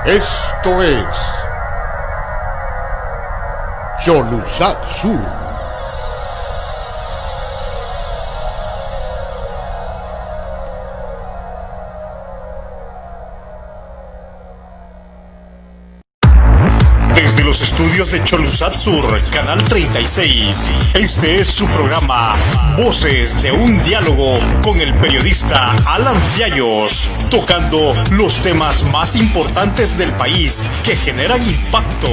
Esto es Cholusat Sur. Desde los estudios de Cholusat Sur, Canal 36, este es su programa Voces de un Diálogo con el periodista Alan Fiallos, tocando los temas más importantes del país que generan impacto.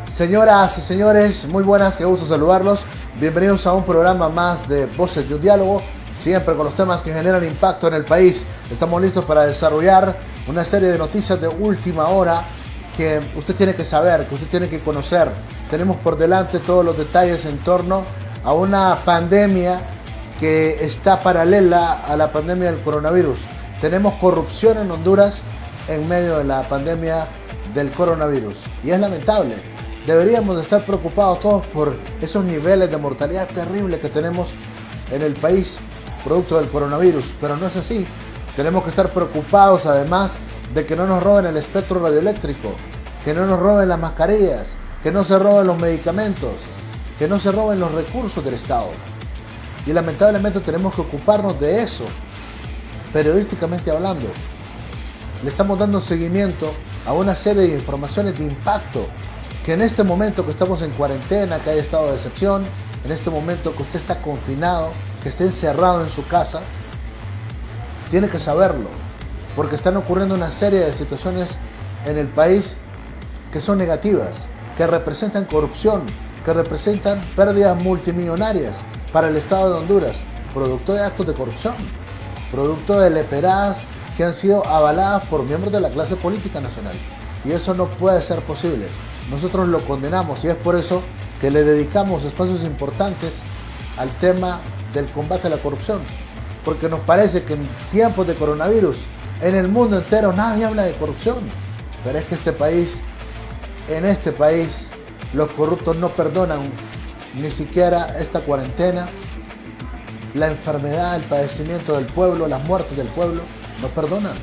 Señoras y señores, muy buenas, qué gusto saludarlos. Bienvenidos a un programa más de Voces de un Diálogo, siempre con los temas que generan impacto en el país. Estamos listos para desarrollar una serie de noticias de última hora que usted tiene que saber, que usted tiene que conocer. Tenemos por delante todos los detalles en torno a una pandemia que está paralela a la pandemia del coronavirus. Tenemos corrupción en Honduras en medio de la pandemia del coronavirus y es lamentable. Deberíamos de estar preocupados todos por esos niveles de mortalidad terrible que tenemos en el país producto del coronavirus, pero no es así. Tenemos que estar preocupados además de que no nos roben el espectro radioeléctrico, que no nos roben las mascarillas, que no se roben los medicamentos, que no se roben los recursos del Estado. Y lamentablemente tenemos que ocuparnos de eso, periodísticamente hablando. Le estamos dando seguimiento a una serie de informaciones de impacto que en este momento que estamos en cuarentena, que hay estado de excepción, en este momento que usted está confinado, que esté encerrado en su casa, tiene que saberlo, porque están ocurriendo una serie de situaciones en el país que son negativas, que representan corrupción, que representan pérdidas multimillonarias para el Estado de Honduras, producto de actos de corrupción, producto de leperadas que han sido avaladas por miembros de la clase política nacional. Y eso no puede ser posible. Nosotros lo condenamos y es por eso que le dedicamos espacios importantes al tema del combate a la corrupción. Porque nos parece que en tiempos de coronavirus, en el mundo entero nadie habla de corrupción. Pero es que en este país, los corruptos no perdonan ni siquiera esta cuarentena, la enfermedad, el padecimiento del pueblo, las muertes del pueblo, no perdonan.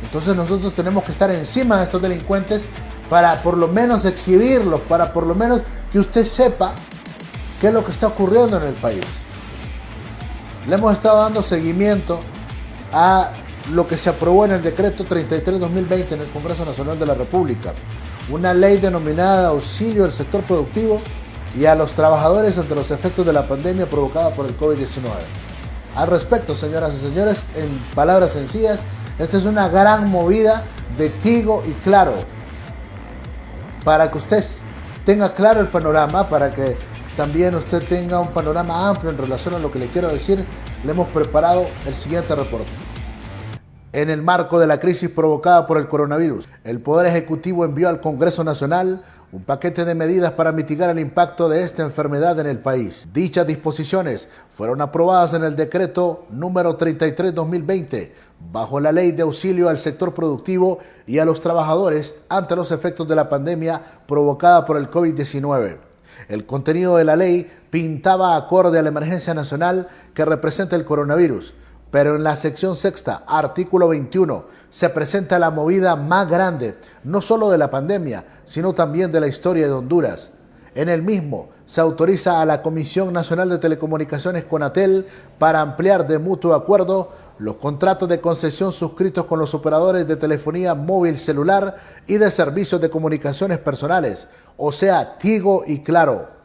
Entonces nosotros tenemos que estar encima de estos delincuentes para por lo menos exhibirlos, para por lo menos que usted sepa qué es lo que está ocurriendo en el país. Le hemos estado dando seguimiento a lo que se aprobó en el decreto 33-2020 en el Congreso Nacional de la República, una ley denominada Auxilio al Sector Productivo y a los trabajadores ante los efectos de la pandemia provocada por el COVID-19. Al respecto, señoras y señores, en palabras sencillas, esta es una gran movida de Tigo y Claro. Para que usted tenga claro el panorama, para que también usted tenga un panorama amplio en relación a lo que le quiero decir, le hemos preparado el siguiente reporte. En el marco de la crisis provocada por el coronavirus, el Poder Ejecutivo envió al Congreso Nacional un paquete de medidas para mitigar el impacto de esta enfermedad en el país. Dichas disposiciones fueron aprobadas en el decreto número 33-2020, bajo la Ley de Auxilio al Sector Productivo y a los Trabajadores ante los efectos de la pandemia provocada por el COVID-19. El contenido de la ley pintaba acorde a la emergencia nacional que representa el coronavirus, pero en la sección sexta, artículo 21, se presenta la movida más grande, no solo de la pandemia, sino también de la historia de Honduras. En el mismo, se autoriza a la Comisión Nacional de Telecomunicaciones CONATEL para ampliar de mutuo acuerdo los contratos de concesión suscritos con los operadores de telefonía móvil celular y de servicios de comunicaciones personales, o sea, Tigo y Claro.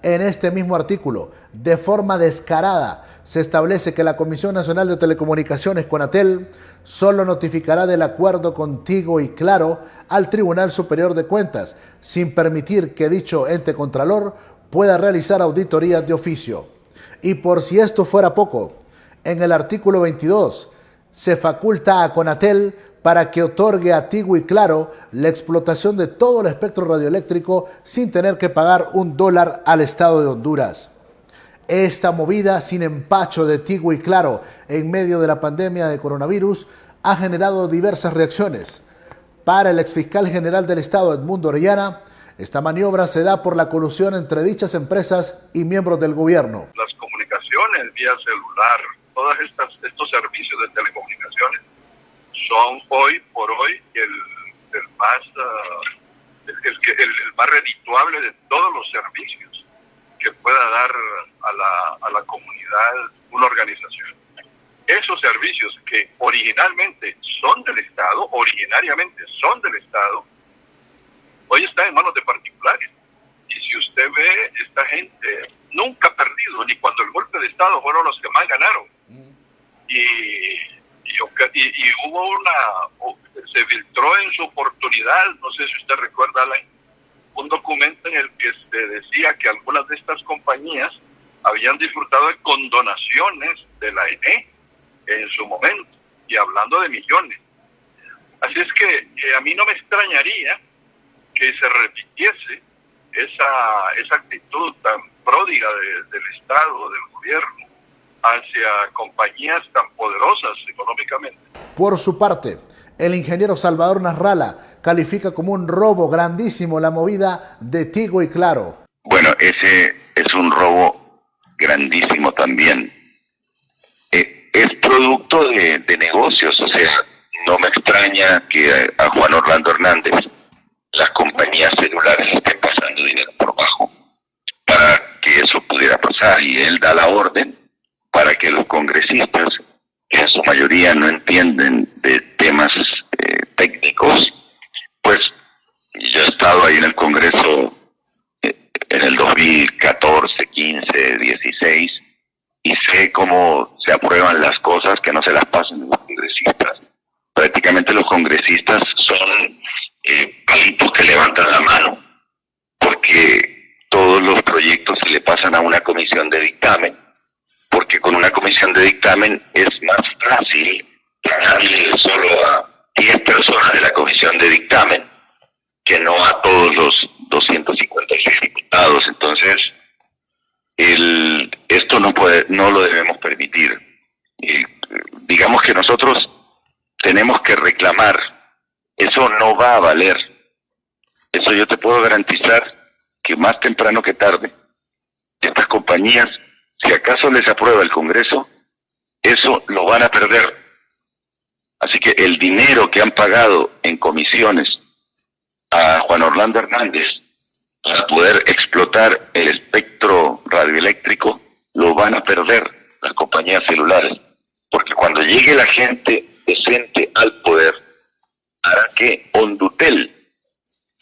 En este mismo artículo, de forma descarada, se establece que la Comisión Nacional de Telecomunicaciones CONATEL solo notificará del acuerdo con Tigo y Claro al Tribunal Superior de Cuentas, sin permitir que dicho ente contralor pueda realizar auditorías de oficio. Y por si esto fuera poco, en el artículo 22 se faculta a CONATEL para que otorgue a Tigo y Claro la explotación de todo el espectro radioeléctrico sin tener que pagar $1 al Estado de Honduras. Esta movida sin empacho de Tigo y Claro en medio de la pandemia de coronavirus ha generado diversas reacciones. Para el exfiscal general del Estado, Edmundo Orellana, Esta maniobra se da por la colusión entre dichas empresas y miembros del gobierno. Las comunicaciones vía celular, todos estos servicios de telecomunicaciones son hoy por hoy el más redituable de todos los servicios que pueda dar a la comunidad una organización. Esos servicios que originariamente son del Estado, hoy están en manos de particulares. Y si usted ve, esta gente nunca ha perdido, ni cuando el golpe de Estado fueron los que más ganaron. Y hubo se filtró en su oportunidad, no sé si usted recuerda, Alain, un documento en el que se decía que algunas de estas compañías habían disfrutado de condonaciones de la ENE en su momento, y hablando de millones. Así es que a mí no me extrañaría que se repitiese esa actitud tan pródiga del Estado, del gobierno, hacia compañías tan poderosas económicamente. Por su parte, el ingeniero Salvador Nasralla califica como un robo grandísimo la movida de Tigo y Claro. Bueno, ese es un robo grandísimo también. Es producto de negocios, o sea, no me extraña que a Juan Orlando Hernández las compañías celulares estén pasando dinero por bajo para que eso pudiera pasar, y él da la orden para que los congresistas, que en su mayoría no entienden de temas técnicos, pues yo he estado ahí en el Congreso en el 2014, 15, 16, y sé cómo se aprueban las cosas, que no se las pasan los congresistas. Prácticamente los congresistas son palitos que levantan la mano, porque todos los proyectos se le pasan a una comisión de dictamen, porque con una comisión de dictamen es más fácil darle solo a 10 personas de la comisión de dictamen que no a todos los 256 diputados. Entonces, esto no lo debemos permitir. Digamos que nosotros tenemos que reclamar. Eso no va a valer. Eso yo te puedo garantizar que más temprano que tarde, estas compañías, si acaso les aprueba el Congreso, eso lo van a perder. Así que el dinero que han pagado en comisiones a Juan Orlando Hernández para poder explotar el espectro radioeléctrico, lo van a perder las compañías celulares. Porque cuando llegue la gente decente al poder, hará que Hondutel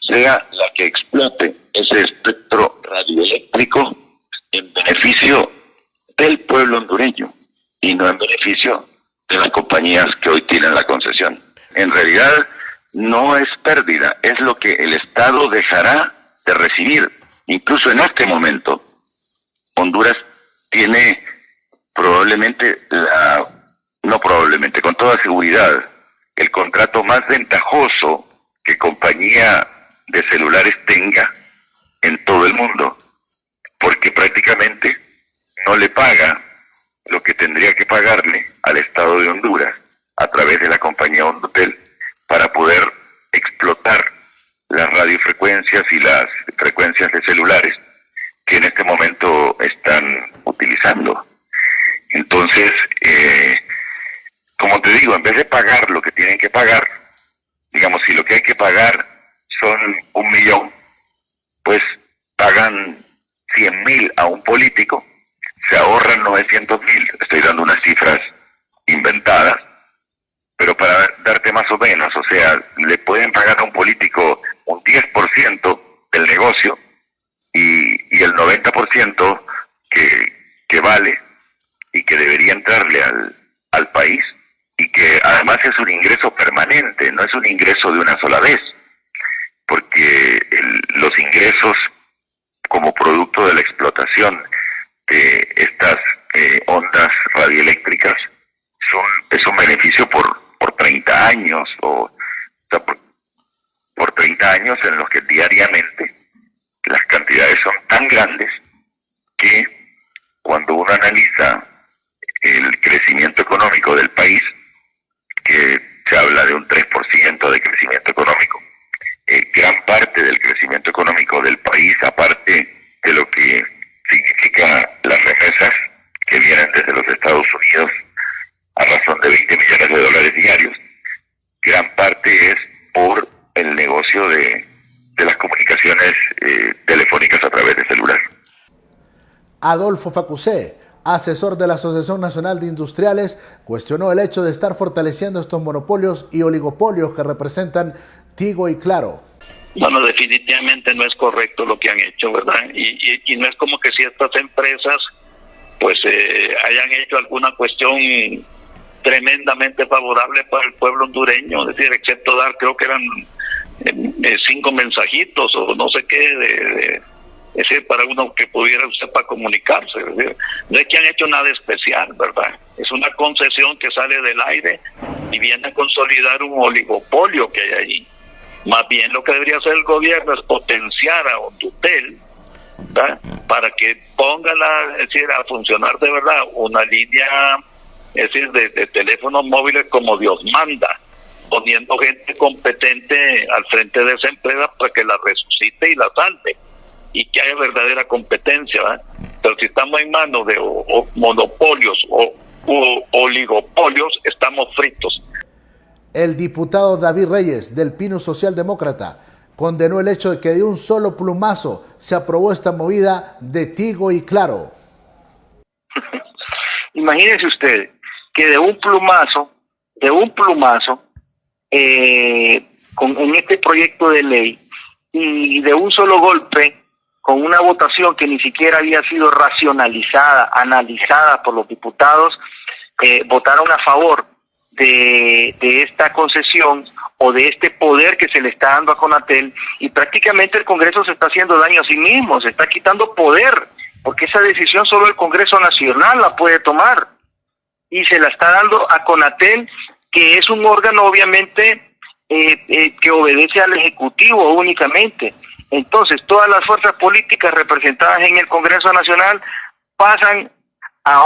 sea la que explote ese espectro radioeléctrico en beneficio del pueblo hondureño y no en beneficio de las compañías que hoy tienen la concesión. En realidad no es pérdida, es lo que el Estado dejará de recibir. Incluso en este momento, Honduras tiene con toda seguridad, el contrato más ventajoso que compañía de celulares tenga en todo el mundo, porque prácticamente no le paga lo que tendría que pagarle al Estado de Honduras a través de la compañía Hondutel para poder explotar las radiofrecuencias y las frecuencias de celulares que en este momento están utilizando. Entonces, como te digo, en vez de pagar lo que tienen que pagar, digamos, si lo que hay que pagar son 1 millón, pues pagan 100,000 a un político, se ahorran 900,000, estoy dando unas cifras inventadas, pero para darte más o menos, o sea, le pueden pagar a un político un 10% del negocio y el 90% que vale y que debería entrarle al país, y que además es un ingreso permanente, no es un ingreso de una sola vez, porque los ingresos como producto de la explotación de estas ondas radioeléctricas es un beneficio por 30 años, o sea, por 30 años en los que diariamente las cantidades son tan grandes que cuando uno analiza el crecimiento económico del país, que se habla de un 3% de crecimiento económico, gran parte del crecimiento económico de las comunicaciones telefónicas a través de celular. Adolfo Facusé, asesor de la Asociación Nacional de Industriales, cuestionó el hecho de estar fortaleciendo estos monopolios y oligopolios que representan Tigo y Claro. Bueno, definitivamente no es correcto lo que han hecho, ¿verdad? Y no es como que ciertas empresas pues hayan hecho alguna cuestión tremendamente favorable para el pueblo hondureño, es decir, excepto dar, creo que eran 5 mensajitos o no sé qué, es decir, para uno que pudiera usted para comunicarse, es decir, no es que han hecho nada especial, ¿verdad? Es una concesión que sale del aire y viene a consolidar un oligopolio que hay allí. Más bien lo que debería hacer el gobierno es potenciar a Hondutel, ¿verdad? Para que ponga es decir, a funcionar de verdad una línea, es decir, de teléfonos móviles como Dios manda, poniendo gente competente al frente de esa empresa para que la resucite y la salve y que haya verdadera competencia, ¿verdad? Pero si estamos en manos de monopolios o oligopolios, estamos fritos. El diputado David Reyes, del Pino Socialdemócrata, condenó el hecho de que de un solo plumazo se aprobó esta movida de Tigo y Claro. Imagínense usted que de un plumazo, en este proyecto de ley, y de un solo golpe, con una votación que ni siquiera había sido racionalizada, analizada por los diputados, votaron a favor de esta concesión o de este poder que se le está dando a Conatel, y prácticamente el Congreso se está haciendo daño a sí mismo, se está quitando poder, porque esa decisión solo el Congreso Nacional la puede tomar, y se la está dando a Conatel, que es un órgano obviamente que obedece al Ejecutivo únicamente. Entonces todas las fuerzas políticas representadas en el Congreso Nacional pasan a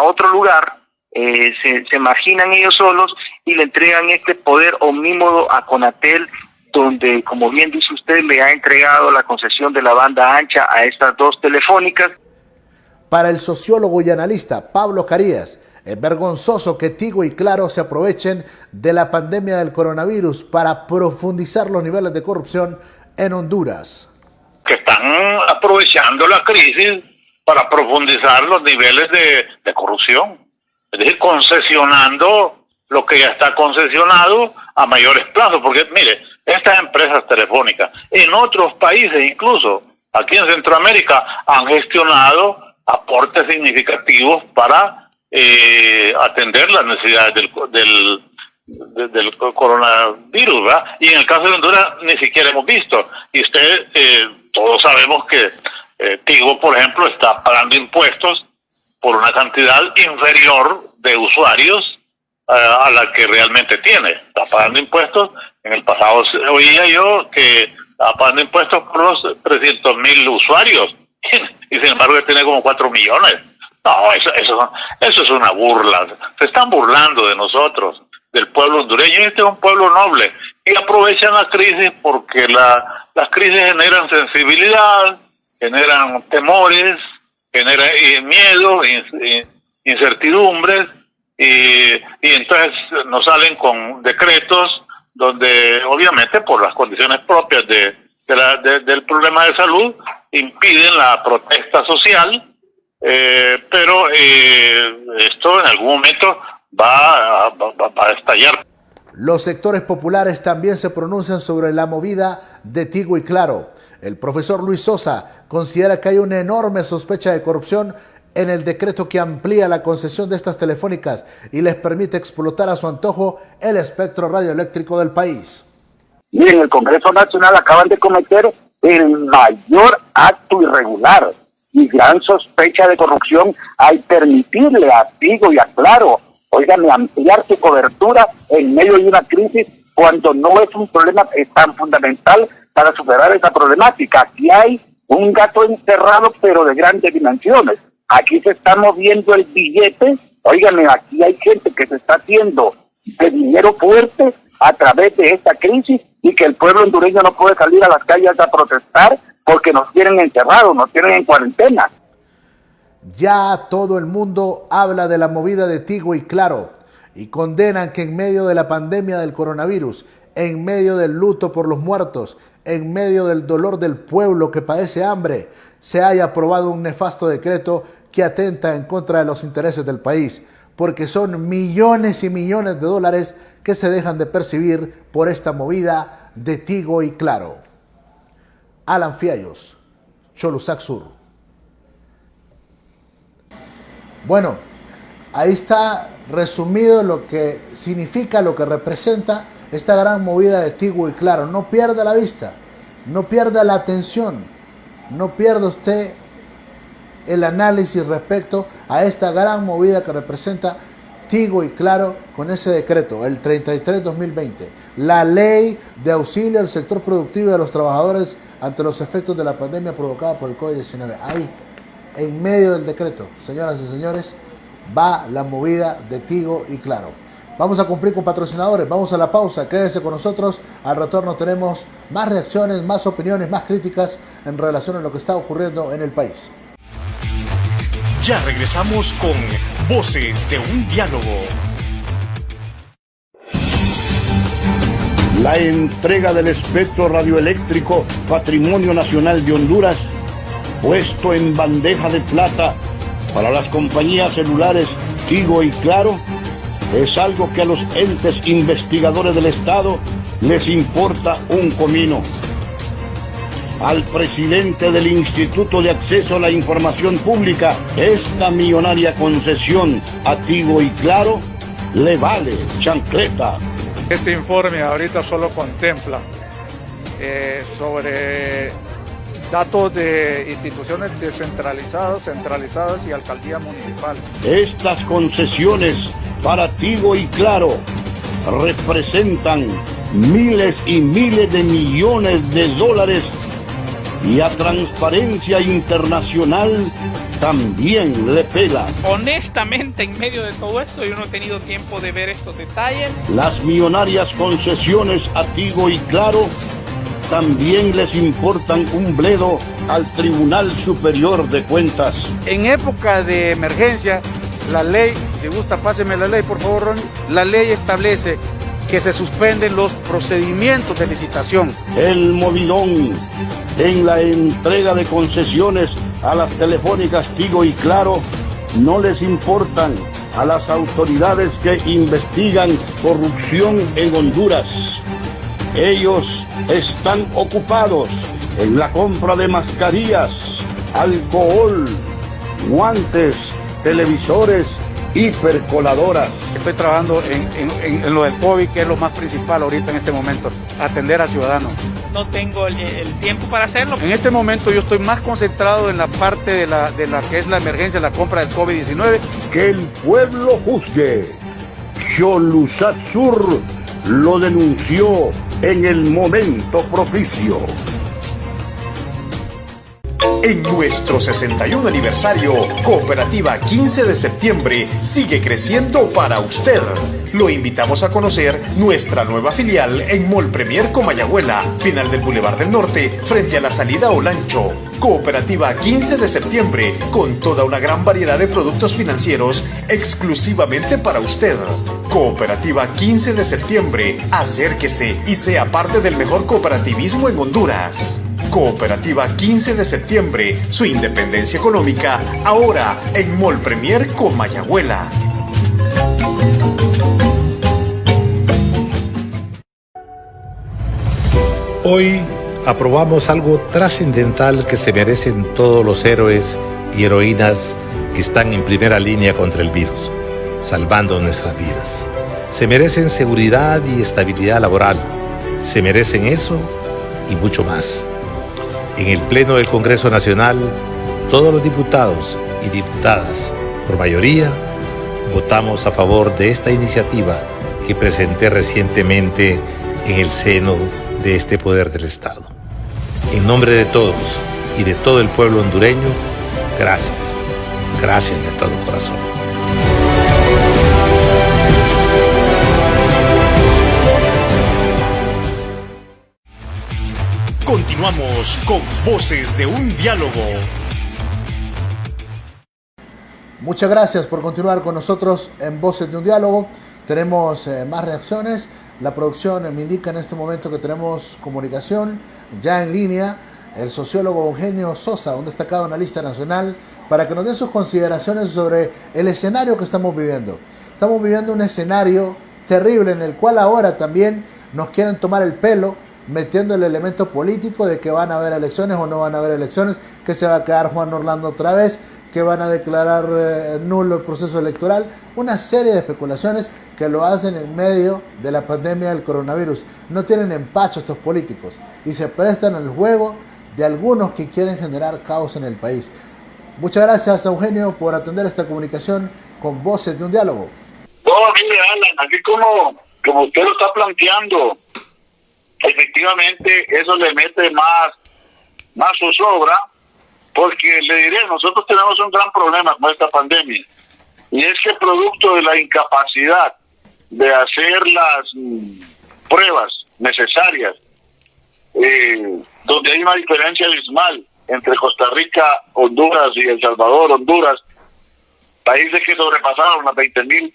otro lugar, se marginan ellos solos y le entregan este poder omnímodo a Conatel, donde, como bien dice usted, le ha entregado la concesión de la banda ancha a estas 2 telefónicas. Para el sociólogo y analista Pablo Carías, es vergonzoso que Tigo y Claro se aprovechen de la pandemia del coronavirus para profundizar los niveles de corrupción en Honduras. Que están aprovechando la crisis para profundizar los niveles de corrupción. Es decir, concesionando lo que ya está concesionado a mayores plazos. Porque, mire, estas empresas telefónicas, en otros países incluso, aquí en Centroamérica, han gestionado aportes significativos para atender las necesidades del coronavirus, ¿verdad? Y en el caso de Honduras ni siquiera hemos visto. Y todos sabemos que Tigo, por ejemplo, está pagando impuestos por una cantidad inferior de usuarios a la que realmente tiene. Está pagando impuestos. En el pasado oía yo que estaba pagando impuestos por los 300,000 usuarios y sin embargo ya tiene como 4 millones. No, eso es una burla. Se están burlando de nosotros, del pueblo hondureño. Este es un pueblo noble y aprovechan la crisis porque las crisis generan sensibilidad, generan temores, generan miedo, incertidumbres, y entonces nos salen con decretos donde obviamente por las condiciones propias del problema de salud impiden la protesta social, pero esto en algún momento va a estallar. Los sectores populares también se pronuncian sobre la movida de Tigo y Claro. El profesor Luis Sosa considera que hay una enorme sospecha de corrupción en el decreto que amplía la concesión de estas telefónicas y les permite explotar a su antojo el espectro radioeléctrico del país. Miren, el Congreso Nacional acaban de cometer el mayor acto irregular y gran sospecha de corrupción al permitirle a Tigo y a Claro, oigan, ampliar su cobertura en medio de una crisis cuando no es un problema tan fundamental para superar esa problemática. Aquí hay un gato encerrado, pero de grandes dimensiones. Aquí se está moviendo el billete. Óigame, aquí hay gente que se está haciendo de dinero fuerte a través de esta crisis y que el pueblo hondureño no puede salir a las calles a protestar porque nos tienen encerrados, nos tienen en cuarentena. Ya todo el mundo habla de la movida de Tigo y Claro y condenan que en medio de la pandemia del coronavirus en medio del luto por los muertos, en medio del dolor del pueblo que padece hambre, se haya aprobado un nefasto decreto que atenta en contra de los intereses del país, porque son millones y millones de dólares que se dejan de percibir por esta movida de Tigo y Claro. Alan Fiallos, Cholusac Sur. Bueno, ahí está resumido lo que significa, lo que representa esta gran movida de Tigo y Claro. No pierda la vista, no pierda la atención, no pierda usted el análisis respecto a esta gran movida que representa Tigo y Claro con ese decreto, el 33-2020, la ley de auxilio al sector productivo y a los trabajadores ante los efectos de la pandemia provocada por el COVID-19. Ahí, en medio del decreto, señoras y señores, va la movida de Tigo y Claro. Vamos a cumplir con patrocinadores, vamos a la pausa, quédese con nosotros, al retorno tenemos más reacciones, más opiniones, más críticas en relación a lo que está ocurriendo en el país. Ya regresamos con Voces de un Diálogo. La entrega del espectro radioeléctrico Patrimonio Nacional de Honduras, puesto en bandeja de plata para las compañías celulares Tigo y Claro, es algo que a los entes investigadores del Estado les importa un comino. Al presidente del Instituto de Acceso a la Información Pública, esta millonaria concesión a Tigo y Claro le vale chancleta. Este informe ahorita solo contempla sobre datos de instituciones descentralizadas, centralizadas y alcaldía municipal. Estas concesiones para Tigo y Claro representan miles y miles de millones de dólares y a Transparencia Internacional también le pela. Honestamente, en medio de todo esto, yo no he tenido tiempo de ver estos detalles. Las millonarias concesiones a Tigo y Claro también les importan un bledo al Tribunal Superior de Cuentas. En época de emergencia, la ley, si gusta páseme la ley por favor, Ronnie, la ley establece que se suspenden los procedimientos de licitación. El movidón en la entrega de concesiones a las telefónicas Tigo y Claro no les importan a las autoridades que investigan corrupción en Honduras. Ellos están ocupados en la compra de mascarillas, alcohol, guantes, televisores y percoladoras. Estoy trabajando en lo del COVID, que es lo más principal ahorita en este momento, atender al ciudadano. No tengo el tiempo para hacerlo. En este momento yo estoy más concentrado en la parte de la que es la emergencia, la compra del COVID-19. Que el pueblo juzgue. Cholusac Sur lo denunció en el momento propicio. En nuestro 61 aniversario, Cooperativa 15 de septiembre sigue creciendo para usted. Lo invitamos a conocer nuestra nueva filial en Mall Premier Comayagüela, final del Boulevard del Norte, frente a la salida a Olancho. Cooperativa 15 de septiembre, con toda una gran variedad de productos financieros exclusivamente para usted. Cooperativa 15 de septiembre, acérquese y sea parte del mejor cooperativismo en Honduras. Cooperativa 15 de septiembre, su independencia económica, ahora en Mall Premier Comayagüela. Hoy aprobamos algo trascendental que se merecen todos los héroes y heroínas que están en primera línea contra el virus, salvando nuestras vidas. Se merecen seguridad y estabilidad laboral. Se merecen eso y mucho más. En el Pleno del Congreso Nacional, todos los diputados y diputadas, por mayoría, votamos a favor de esta iniciativa que presenté recientemente en el seno de este poder del Estado. En nombre de todos y de todo el pueblo hondureño, gracias. Gracias de todo corazón. Continuamos con Voces de un Diálogo. Muchas gracias por continuar con nosotros en Voces de un Diálogo. Tenemos más reacciones. La producción me indica en este momento que tenemos comunicación ya en línea. El sociólogo Eugenio Sosa, un destacado analista nacional, para que nos dé sus consideraciones sobre el escenario que estamos viviendo. Estamos viviendo un escenario terrible en el cual ahora también nos quieren tomar el pelo, metiendo el elemento político de que van a haber elecciones o no van a haber elecciones, que se va a quedar Juan Orlando otra vez, que van a declarar nulo el proceso electoral. Una serie de especulaciones que lo hacen en medio de la pandemia del coronavirus. No tienen empacho estos políticos y se prestan al juego de algunos que quieren generar caos en el país. Muchas gracias, Eugenio, por atender esta comunicación con Voces de un Diálogo. No, mire, Alan, así como usted lo está planteando, efectivamente eso le mete más zozobra, porque le diré, nosotros tenemos un gran problema con esta pandemia, y es que producto de la incapacidad de hacer las pruebas necesarias, donde hay una diferencia abismal entre Costa Rica, Honduras y El Salvador, Honduras, países que sobrepasaron las 20,000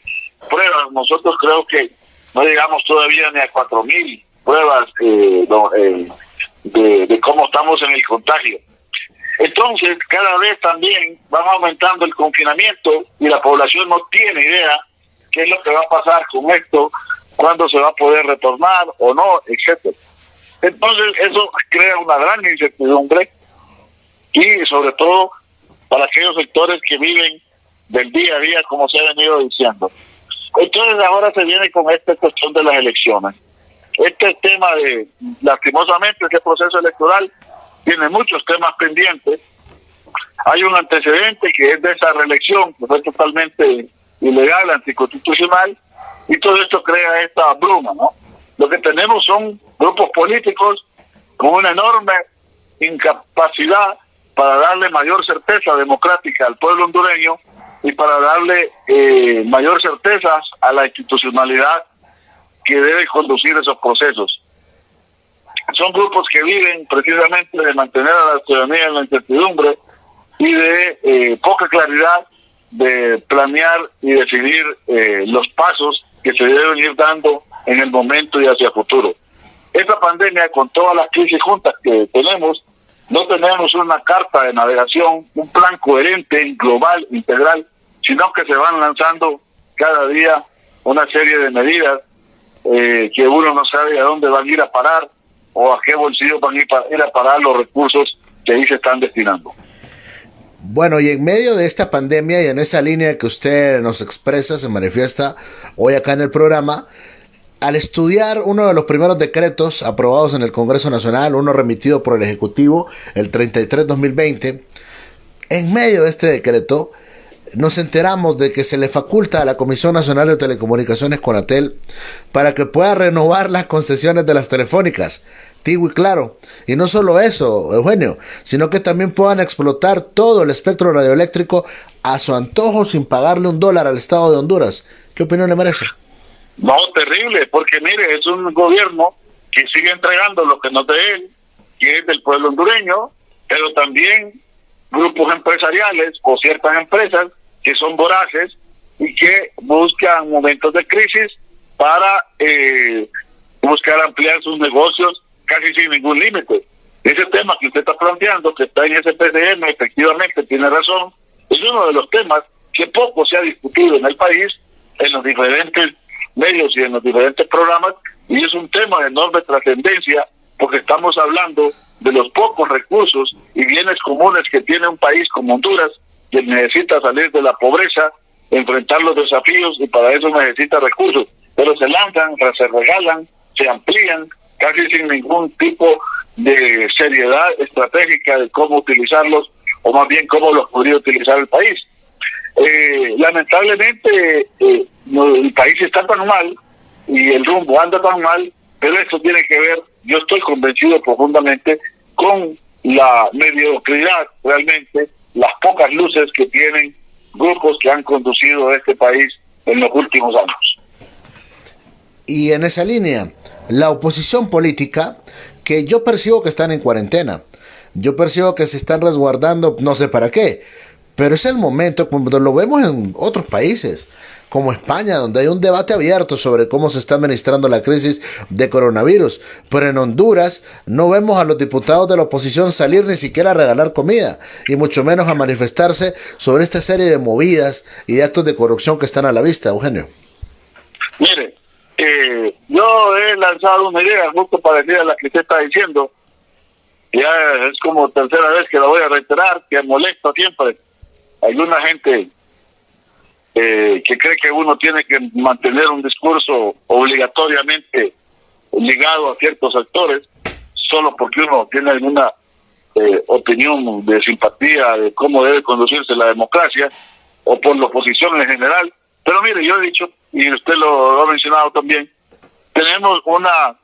pruebas, nosotros creo que no llegamos todavía ni a 4,000 pruebas de cómo estamos en el contagio. Entonces, cada vez también van aumentando el confinamiento y la población no tiene idea qué es lo que va a pasar con esto, cuándo se va a poder retornar o no, etcétera. Entonces, eso crea una gran incertidumbre y sobre todo para aquellos sectores que viven del día a día, como se ha venido diciendo. Entonces, ahora se viene con esta cuestión de las elecciones. Este tema de, lastimosamente, este proceso electoral tiene muchos temas pendientes. Hay un antecedente que es de esa reelección, que fue totalmente ilegal, anticonstitucional, y todo esto crea esta bruma, ¿no? Lo que tenemos son grupos políticos con una enorme incapacidad para darle mayor certeza democrática al pueblo hondureño y para darle mayor certeza a la institucionalidad que debe conducir esos procesos. Son grupos que viven precisamente de mantener a la ciudadanía en la incertidumbre y de poca claridad de planear y definir los pasos que se deben ir dando en el momento y hacia el futuro. Esta pandemia, con todas las crisis juntas que tenemos, no tenemos una carta de navegación, un plan coherente, global, integral, sino que se van lanzando cada día una serie de medidas que uno no sabe a dónde van a ir a parar o a qué bolsillo van a ir a parar los recursos que ahí se están destinando. Bueno, y en medio de esta pandemia y en esa línea que usted nos expresa, se manifiesta hoy acá en el programa, al estudiar uno de los primeros decretos aprobados en el Congreso Nacional, uno remitido por el Ejecutivo, el 33-2020, en medio de este decreto nos enteramos de que se le faculta a la Comisión Nacional de Telecomunicaciones, Conatel, para que pueda renovar las concesiones de las telefónicas, Tigo y Claro. Y no solo eso, Eugenio, sino que también puedan explotar todo el espectro radioeléctrico a su antojo sin pagarle $1 al Estado de Honduras. ¿Qué opinión le merece? No, terrible, porque mire, es un gobierno que sigue entregando lo que no es de él, que es del pueblo hondureño, pero también grupos empresariales o ciertas empresas que son voraces y que buscan momentos de crisis para buscar ampliar sus negocios casi sin ningún límite. Ese tema que usted está planteando, que está en ese PDM, efectivamente tiene razón, es uno de los temas que poco se ha discutido en el país, en los diferentes medios y en los diferentes programas, y es un tema de enorme trascendencia, porque estamos hablando de los pocos recursos y bienes comunes que tiene un país como Honduras, que necesita salir de la pobreza, enfrentar los desafíos, y para eso necesita recursos, pero se lanzan, se regalan, se amplían, casi sin ningún tipo de seriedad estratégica de cómo utilizarlos, o más bien cómo los podría utilizar el país. Lamentablemente el país está tan mal y el rumbo anda tan mal, pero esto tiene que ver, yo estoy convencido profundamente, con la mediocridad, realmente, las pocas luces que tienen grupos que han conducido a este país en los últimos años. Y en esa línea, la oposición política, que yo percibo que están en cuarentena, yo percibo que se están resguardando, no sé para qué, pero es el momento, cuando lo vemos en otros países, como España, donde hay un debate abierto sobre cómo se está administrando la crisis de coronavirus. Pero en Honduras no vemos a los diputados de la oposición salir ni siquiera a regalar comida, y mucho menos a manifestarse sobre esta serie de movidas y de actos de corrupción que están a la vista, Eugenio. Mire, yo he lanzado una idea justo parecida a la que usted está diciendo. Ya es como tercera vez que la voy a reiterar, que molesta siempre. Hay una gente que cree que uno tiene que mantener un discurso obligatoriamente ligado a ciertos sectores, solo porque uno tiene alguna opinión de simpatía de cómo debe conducirse la democracia, o por la oposición en general. Pero mire, yo he dicho, y usted lo ha mencionado también, tenemos una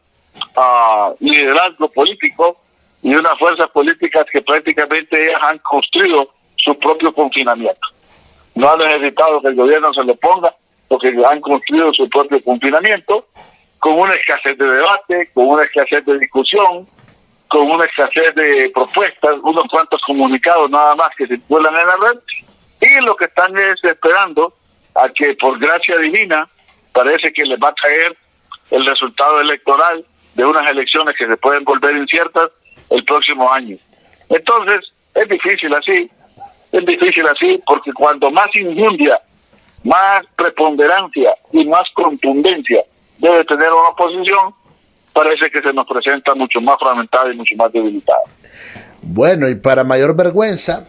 liderazgo político y unas fuerzas políticas que prácticamente ellas han construido su propio confinamiento. No han necesitado que el gobierno se lo ponga, porque han construido su propio confinamiento, con una escasez de debate, con una escasez de discusión, con una escasez de propuestas, unos cuantos comunicados nada más que circulan en la red, y lo que están es esperando a que por gracia divina parece que les va a caer el resultado electoral de unas elecciones que se pueden volver inciertas el próximo año. Entonces, es difícil así porque cuando más injundia, más preponderancia y más contundencia debe tener una oposición, parece que se nos presenta mucho más fragmentada y mucho más debilitada. Bueno, y para mayor vergüenza,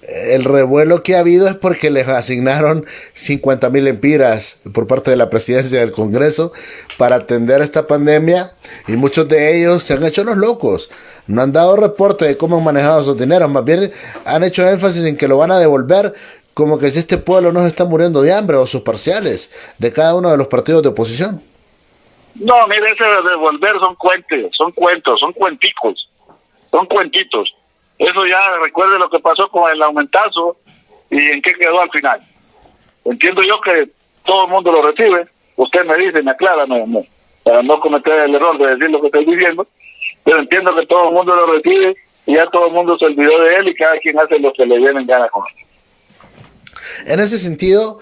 el revuelo que ha habido es porque les asignaron 50,000 lempiras por parte de la presidencia del Congreso para atender esta pandemia, y muchos de ellos se han hecho los locos. No han dado reporte de cómo han manejado esos dineros, más bien han hecho énfasis en que lo van a devolver, como que si este pueblo no se está muriendo de hambre, o sus parciales de cada uno de los partidos de oposición. No, mire, ese de devolver son cuentos, son cuentitos. Eso ya recuerde lo que pasó con el aumentazo y en qué quedó al final. Entiendo yo que todo el mundo lo recibe. Usted me dice, me aclara, para no cometer el error de decir lo que estoy diciendo, pero entiendo que todo el mundo lo recibe y ya todo el mundo se olvidó de él y cada quien hace lo que le viene en gana con él. En ese sentido,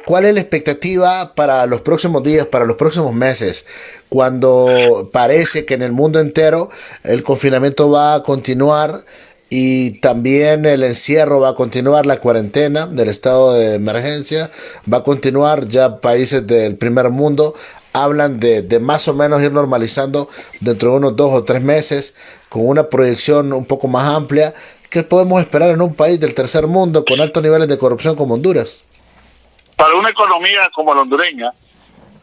¿cuál es la expectativa para los próximos días, para los próximos meses, cuando parece que en el mundo entero el confinamiento va a continuar y también el encierro va a continuar, la cuarentena del estado de emergencia va a continuar? Ya países del primer mundo hablan de más o menos ir normalizando dentro de unos 2 o 3 meses, con una proyección un poco más amplia. ¿Qué podemos esperar en un país del tercer mundo con altos niveles de corrupción como Honduras? Para una economía como la hondureña,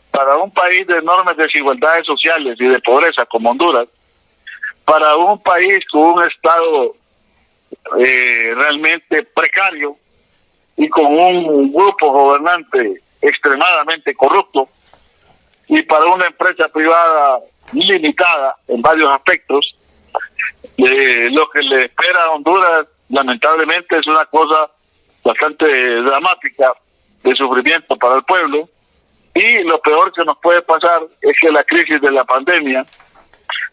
para un país de enormes desigualdades sociales y de pobreza como Honduras, para un país con un estado realmente precario y con un grupo gobernante extremadamente corrupto, y para una empresa privada limitada en varios aspectos, lo que le espera a Honduras lamentablemente es una cosa bastante dramática, de sufrimiento para el pueblo. Y lo peor que nos puede pasar es que la crisis de la pandemia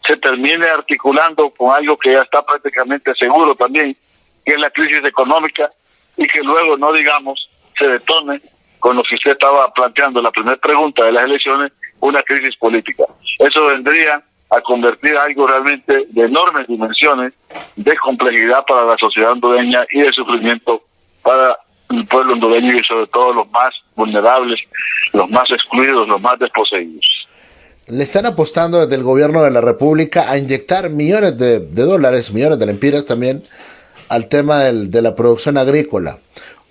se termine articulando con algo que ya está prácticamente seguro también, que es la crisis económica, y que luego, no digamos, se detone con lo que usted estaba planteando en la primera pregunta de las elecciones, una crisis política. Eso vendría a convertir algo realmente de enormes dimensiones de complejidad para la sociedad hondureña y de sufrimiento para el pueblo hondureño, y sobre todo los más vulnerables, los más excluidos, los más desposeídos. Le están apostando desde el gobierno de la República a inyectar millones de dólares, millones de lempiras también, al tema de la producción agrícola.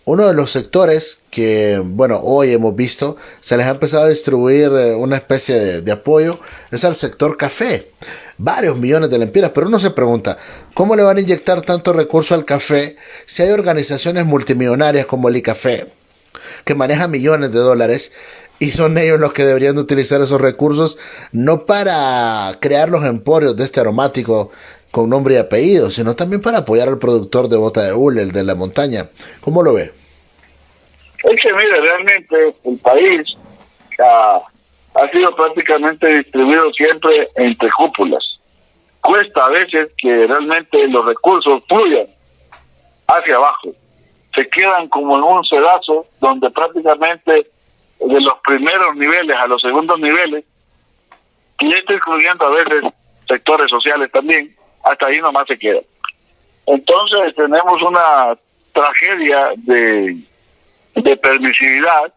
Uno de los sectores que, bueno, hoy hemos visto, se les ha empezado a distribuir una especie de apoyo, es al sector café. Varios millones de lempiras, pero uno se pregunta, ¿cómo le van a inyectar tanto recurso al café si hay organizaciones multimillonarias como el ICAFE, que maneja millones de dólares, y son ellos los que deberían de utilizar esos recursos no para crear los emporios de este aromático con nombre y apellido, sino también para apoyar al productor de bota de hule, el de la montaña? ¿Cómo lo ve? Es que, mire, realmente el país ha sido prácticamente distribuido siempre entre cúpulas. Cuesta a veces que realmente los recursos fluyan hacia abajo. se quedan como en un sedazo donde prácticamente de los primeros niveles a los segundos niveles, y esto incluyendo a veces sectores sociales también, hasta ahí nomás se queda. Entonces tenemos una tragedia de permisividad,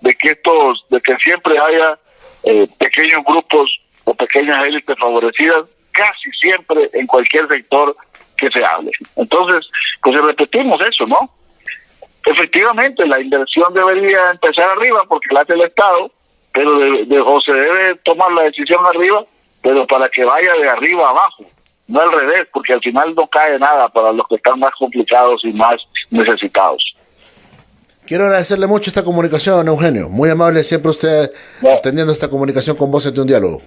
de que siempre haya pequeños grupos o pequeñas élites favorecidas, casi siempre en cualquier sector que se hable. Entonces, pues repetimos eso, ¿no? Efectivamente, la inversión debería empezar arriba porque la hace el Estado, pero o se debe tomar la decisión arriba, pero para que vaya de arriba a abajo, no al revés, porque al final no cae nada para los que están más complicados y más necesitados. Quiero agradecerle mucho esta comunicación, Eugenio. Muy amable siempre usted atendiendo esta comunicación con Voces de un Diálogo.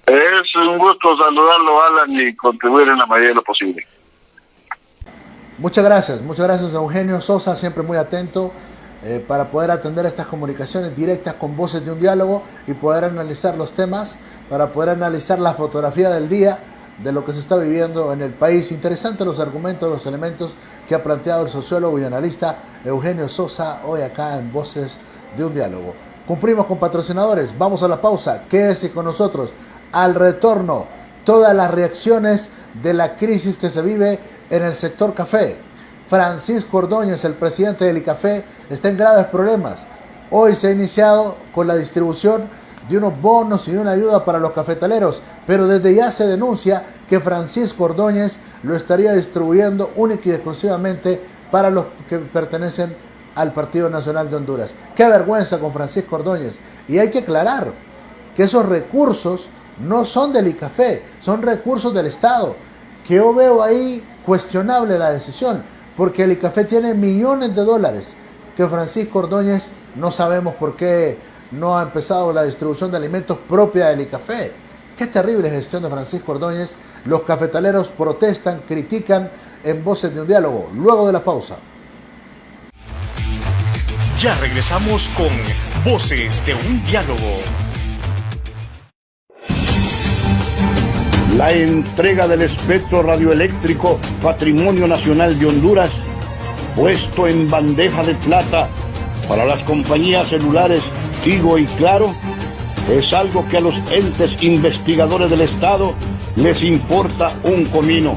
Es un gusto saludarlo, Alan, y contribuir en la medida de lo posible. Muchas gracias a Eugenio Sosa, siempre muy atento para poder atender estas comunicaciones directas con Voces de un Diálogo y poder analizar los temas, para poder analizar la fotografía del día de lo que se está viviendo en el país. Interesantes los argumentos, los elementos que ha planteado el sociólogo y analista Eugenio Sosa hoy acá en Voces de un Diálogo. Cumplimos con patrocinadores, vamos a la pausa, quédese con nosotros. Al retorno, todas las reacciones de la crisis que se vive en el sector café. Francisco Ordóñez, el presidente del ICAFE, está en graves problemas. Hoy se ha iniciado con la distribución de unos bonos y una ayuda para los cafetaleros, pero desde ya se denuncia que Francisco Ordóñez lo estaría distribuyendo única y exclusivamente para los que pertenecen al Partido Nacional de Honduras. ¡Qué vergüenza con Francisco Ordóñez! Y hay que aclarar que esos recursos no son del ICAFE, son recursos del Estado, que yo veo ahí cuestionable la decisión, porque el ICAFE tiene millones de dólares, que Francisco Ordóñez no sabemos por qué no ha empezado la distribución de alimentos propia del ICAFE. Qué terrible gestión de Francisco Ordóñez. Los cafetaleros protestan, critican en Voces de un Diálogo. Luego de la pausa. Ya regresamos con Voces de un Diálogo. La entrega del espectro radioeléctrico Patrimonio Nacional de Honduras, puesto en bandeja de plata para las compañías celulares Tigo y Claro, es algo que a los entes investigadores del Estado les importa un comino.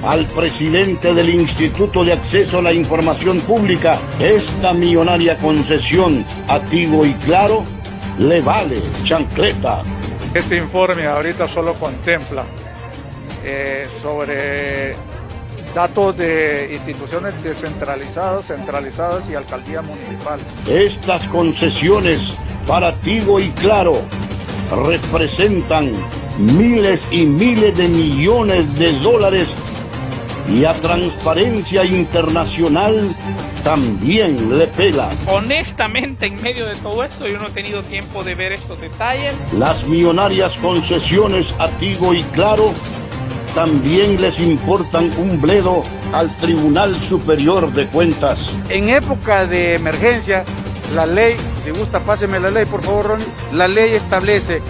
Al presidente del Instituto de Acceso a la Información Pública, esta millonaria concesión a Tigo y Claro le vale chancleta. Este informe ahorita solo contempla sobre datos de instituciones descentralizadas, centralizadas y alcaldía municipal. Estas concesiones para Tigo y Claro representan miles y miles de millones de dólares y a Transparencia Internacional también le pela. Honestamente, en medio de todo esto, yo no he tenido tiempo de ver estos detalles. Las millonarias concesiones a Tigo y Claro también les importan un bledo al Tribunal Superior de Cuentas. En época de emergencia, la ley, si gusta páseme la ley por favor, Ronnie, la ley establece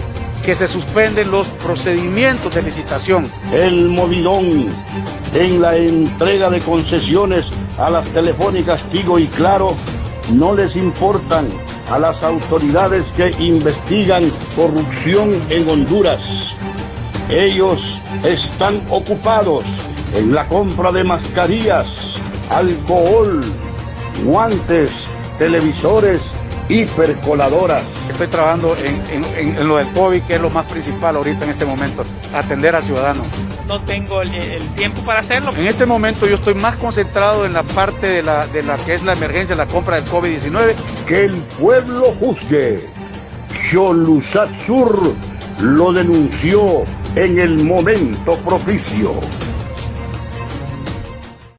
que se suspenden los procedimientos de licitación. El movidón en la entrega de concesiones a las telefónicas Tigo y Claro no les importan a las autoridades que investigan corrupción en Honduras. Ellos están ocupados en la compra de mascarillas, alcohol, guantes, televisores y percoladoras. Estoy trabajando en lo del COVID, que es lo más principal ahorita en este momento, atender al ciudadano. No tengo el tiempo para hacerlo. En este momento yo estoy más concentrado en la parte de la que es la emergencia, la compra del COVID-19. Que el pueblo juzgue. Xholusat Sur lo denunció en el momento propicio.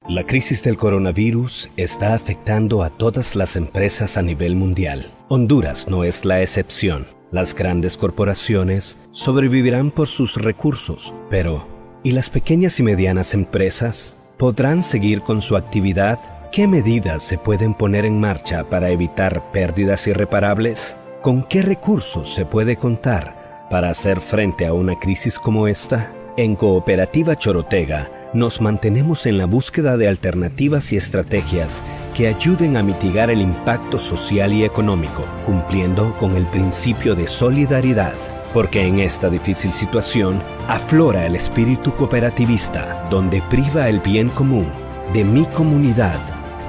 La crisis del coronavirus está afectando a todas las empresas a nivel mundial. Honduras no es la excepción. Las grandes corporaciones sobrevivirán por sus recursos, pero ¿y las pequeñas y medianas empresas? ¿Podrán seguir con su actividad? ¿Qué medidas se pueden poner en marcha para evitar pérdidas irreparables? ¿Con qué recursos se puede contar para hacer frente a una crisis como esta? En Cooperativa Chorotega nos mantenemos en la búsqueda de alternativas y estrategias que ayuden a mitigar el impacto social y económico, cumpliendo con el principio de solidaridad. Porque en esta difícil situación aflora el espíritu cooperativista, donde priva el bien común de mi comunidad.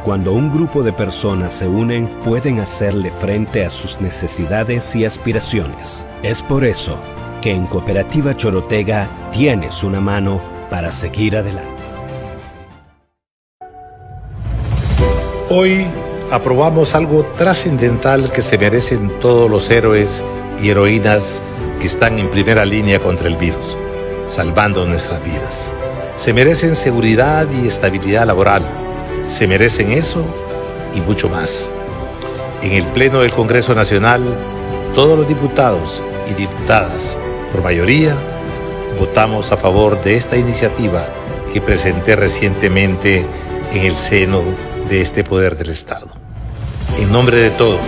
Cuando un grupo de personas se unen, pueden hacerle frente a sus necesidades y aspiraciones. Es por eso que en Cooperativa Chorotega tienes una mano para seguir adelante. Hoy aprobamos algo trascendental que se merecen todos los héroes y heroínas que están en primera línea contra el virus, salvando nuestras vidas. Se merecen seguridad y estabilidad laboral. Se merecen eso y mucho más. En el Pleno del Congreso Nacional, todos los diputados y diputadas, por mayoría, votamos a favor de esta iniciativa que presenté recientemente en el seno de este poder del Estado. En nombre de todos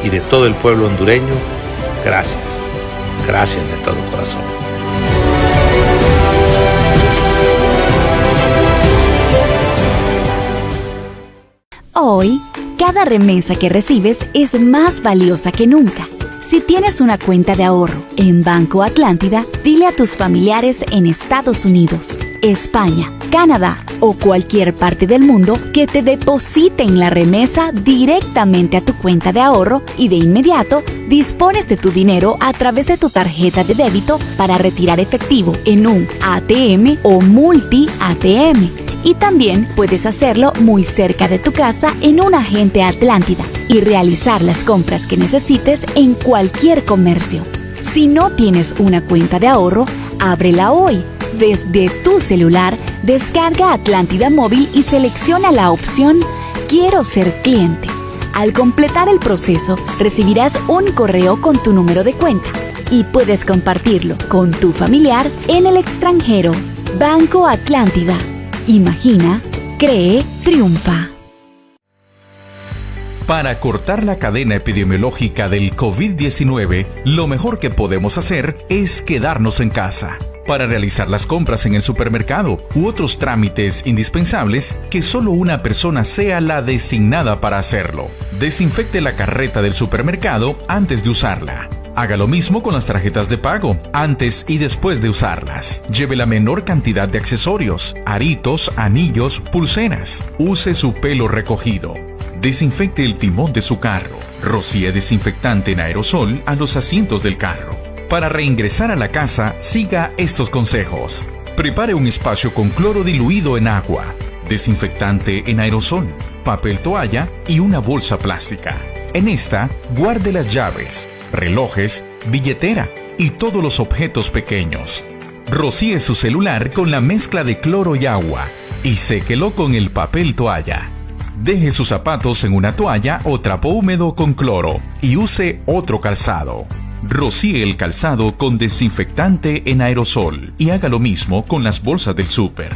y de todo el pueblo hondureño, gracias. Gracias de todo corazón. Hoy, cada remesa que recibes es más valiosa que nunca. Si tienes una cuenta de ahorro en Banco Atlántida, dile a tus familiares en Estados Unidos, España, Canadá o cualquier parte del mundo que te depositen la remesa directamente a tu cuenta de ahorro y de inmediato dispones de tu dinero a través de tu tarjeta de débito para retirar efectivo en un ATM o multi-ATM. Y también puedes hacerlo muy cerca de tu casa en un agente Atlántida y realizar las compras que necesites en cualquier comercio. Si no tienes una cuenta de ahorro, ábrela hoy. Desde tu celular, descarga Atlántida Móvil y selecciona la opción Quiero ser cliente. Al completar el proceso, recibirás un correo con tu número de cuenta y puedes compartirlo con tu familiar en el extranjero. Banco Atlántida. Imagina, cree, triunfa. Para cortar la cadena epidemiológica del COVID-19, lo mejor que podemos hacer es quedarnos en casa. Para realizar las compras en el supermercado u otros trámites indispensables, que solo una persona sea la designada para hacerlo. Desinfecte la carreta del supermercado antes de usarla. Haga lo mismo con las tarjetas de pago, antes y después de usarlas. Lleve la menor cantidad de accesorios, aritos, anillos, pulseras. Use su pelo recogido. Desinfecte el timón de su carro. Rocíe desinfectante en aerosol a los asientos del carro. Para reingresar a la casa, siga estos consejos. Prepare un espacio con cloro diluido en agua, desinfectante en aerosol, papel toalla y una bolsa plástica. En esta, guarde las llaves, relojes, billetera y todos los objetos pequeños. Rocíe su celular con la mezcla de cloro y agua y séquelo con el papel toalla. Deje sus zapatos en una toalla o trapo húmedo con cloro y use otro calzado. Rocíe el calzado con desinfectante en aerosol y haga lo mismo con las bolsas del súper.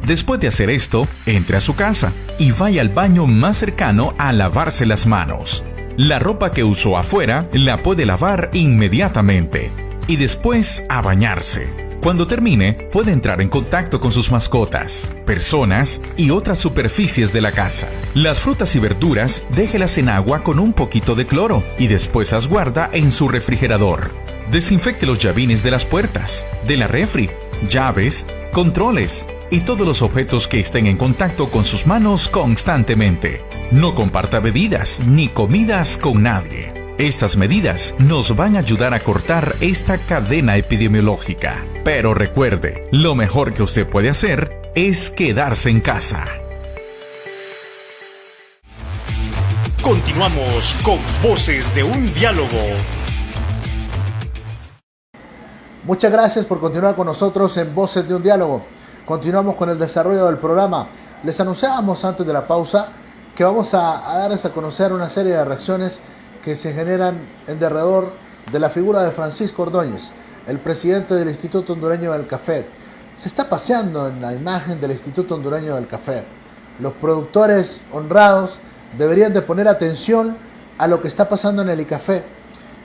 Después de hacer esto, entre a su casa y vaya al baño más cercano a lavarse las manos. La ropa que usó afuera la puede lavar inmediatamente y después a bañarse. Cuando termine, puede entrar en contacto con sus mascotas, personas y otras superficies de la casa. Las frutas y verduras, déjelas en agua con un poquito de cloro y después las guarda en su refrigerador. Desinfecte los llavines de las puertas, de la refri, llaves, controles y todos los objetos que estén en contacto con sus manos constantemente. No comparta bebidas ni comidas con nadie. Estas medidas nos van a ayudar a cortar esta cadena epidemiológica. Pero recuerde, lo mejor que usted puede hacer es quedarse en casa. Continuamos con Voces de un Diálogo. Muchas gracias por continuar con nosotros en Voces de un Diálogo. Continuamos con el desarrollo del programa. Les anunciábamos antes de la pausa que vamos a darles a conocer una serie de reacciones que se generan en derredor de la figura de Francisco Ordóñez, el presidente del Instituto Hondureño del Café. Se está paseando en la imagen del Instituto Hondureño del Café. Los productores honrados deberían de poner atención a lo que está pasando en el ICAFé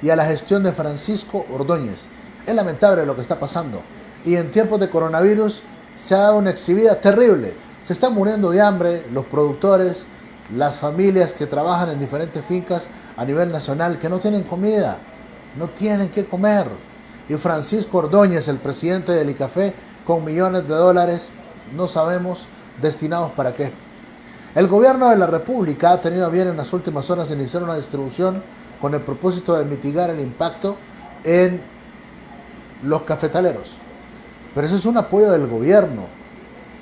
y a la gestión de Francisco Ordóñez. Es lamentable lo que está pasando y en tiempos de coronavirus se ha dado una exhibida terrible. Se están muriendo de hambre los productores, las familias que trabajan en diferentes fincas a nivel nacional, que no tienen comida, no tienen qué comer. Y Francisco Ordóñez, el presidente del ICAFE, con millones de dólares, no sabemos destinados para qué. El gobierno de la República ha tenido a bien en las últimas horas iniciar una distribución con el propósito de mitigar el impacto en los cafetaleros. Pero eso es un apoyo del gobierno,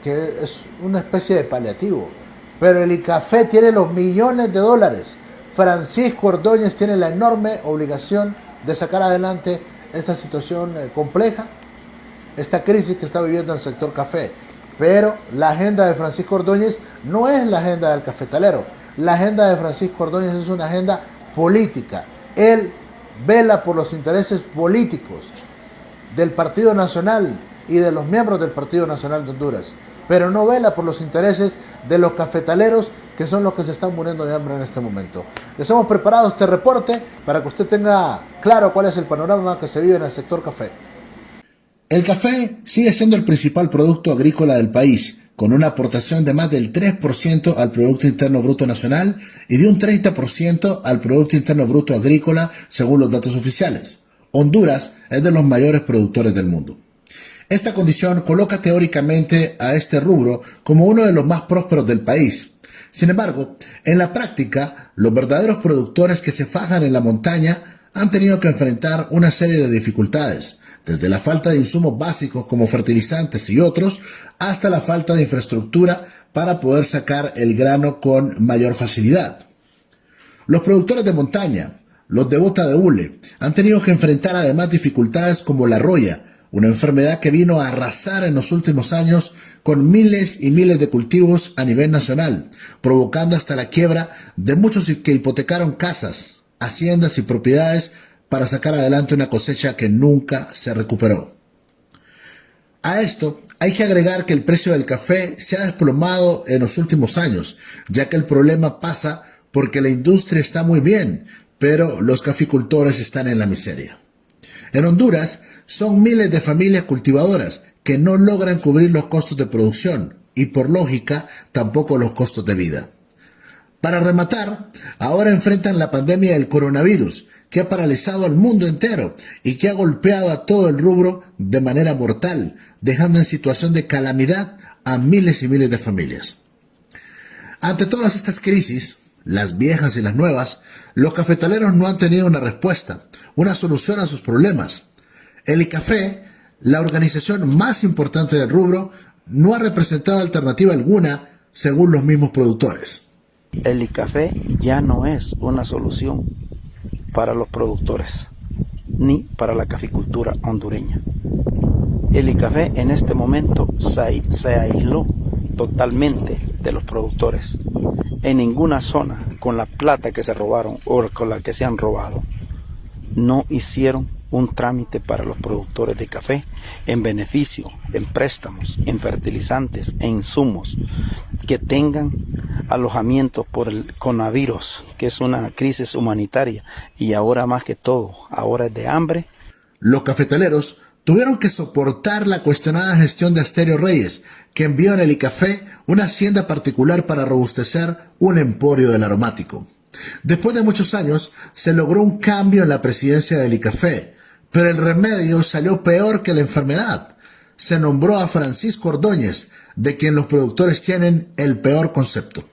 que es una especie de paliativo. Pero el ICAFE tiene los millones de dólares. Francisco Ordóñez tiene la enorme obligación de sacar adelante esta situación compleja, esta crisis que está viviendo el sector café. Pero la agenda de Francisco Ordóñez no es la agenda del cafetalero. La agenda de Francisco Ordóñez es una agenda política. Él vela por los intereses políticos del Partido Nacional y de los miembros del Partido Nacional de Honduras, pero no vela por los intereses de los cafetaleros, que son los que se están muriendo de hambre en este momento. Les hemos preparado este reporte para que usted tenga claro cuál es el panorama que se vive en el sector café. El café sigue siendo el principal producto agrícola del país, con una aportación de más del 3% al Producto Interno Bruto Nacional y de un 30% al Producto Interno Bruto Agrícola, según los datos oficiales. Honduras es de los mayores productores del mundo. Esta condición coloca teóricamente a este rubro como uno de los más prósperos del país. Sin embargo, en la práctica, los verdaderos productores que se fajan en la montaña han tenido que enfrentar una serie de dificultades, desde la falta de insumos básicos como fertilizantes y otros, hasta la falta de infraestructura para poder sacar el grano con mayor facilidad. Los productores de montaña, los de bota de hule, han tenido que enfrentar además dificultades como la roya, una enfermedad que vino a arrasar en los últimos años con miles y miles de cultivos a nivel nacional, provocando hasta la quiebra de muchos que hipotecaron casas, haciendas y propiedades para sacar adelante una cosecha que nunca se recuperó. A esto hay que agregar que el precio del café se ha desplomado en los últimos años, ya que el problema pasa porque la industria está muy bien, pero los caficultores están en la miseria. En Honduras son miles de familias cultivadoras que no logran cubrir los costos de producción y, por lógica, tampoco los costos de vida. Para rematar, ahora enfrentan la pandemia del coronavirus, que ha paralizado al mundo entero y que ha golpeado a todo el rubro de manera mortal, dejando en situación de calamidad a miles y miles de familias. Ante todas estas crisis, las viejas y las nuevas, los cafetaleros no han tenido una respuesta, una solución a sus problemas. El ICAFE, la organización más importante del rubro, no ha representado alternativa alguna, según los mismos productores. El ICAFE ya no es una solución para los productores, ni para la caficultura hondureña. El ICAFE en este momento se aisló totalmente de los productores. En ninguna zona, con la plata que se robaron o con la que se han robado, no hicieron un trámite para los productores de café en beneficio, en préstamos, en fertilizantes, en insumos, que tengan alojamientos por el coronavirus, que es una crisis humanitaria, y ahora más que todo, ahora es de hambre. Los cafetaleros tuvieron que soportar la cuestionada gestión de Asterio Reyes, que envió en el ICAFE una hacienda particular para robustecer un emporio del aromático. Después de muchos años, se logró un cambio en la presidencia del ICAFE, pero el remedio salió peor que la enfermedad. Se nombró a Francisco Ordóñez, de quien los productores tienen el peor concepto.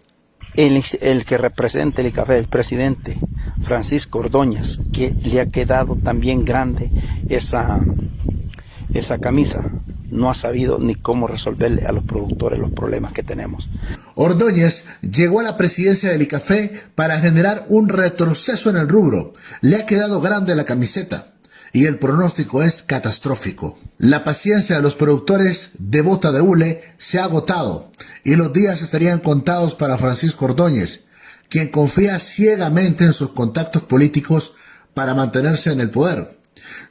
El que representa el ICAFE, el presidente Francisco Ordóñez, que le ha quedado también grande esa camisa, no ha sabido ni cómo resolverle a los productores los problemas que tenemos. Ordóñez llegó a la presidencia del ICAFE para generar un retroceso en el rubro. Le ha quedado grande la camiseta y el pronóstico es catastrófico. La paciencia de los productores de bota de hule se ha agotado y los días estarían contados para Francisco Ordóñez, quien confía ciegamente en sus contactos políticos para mantenerse en el poder.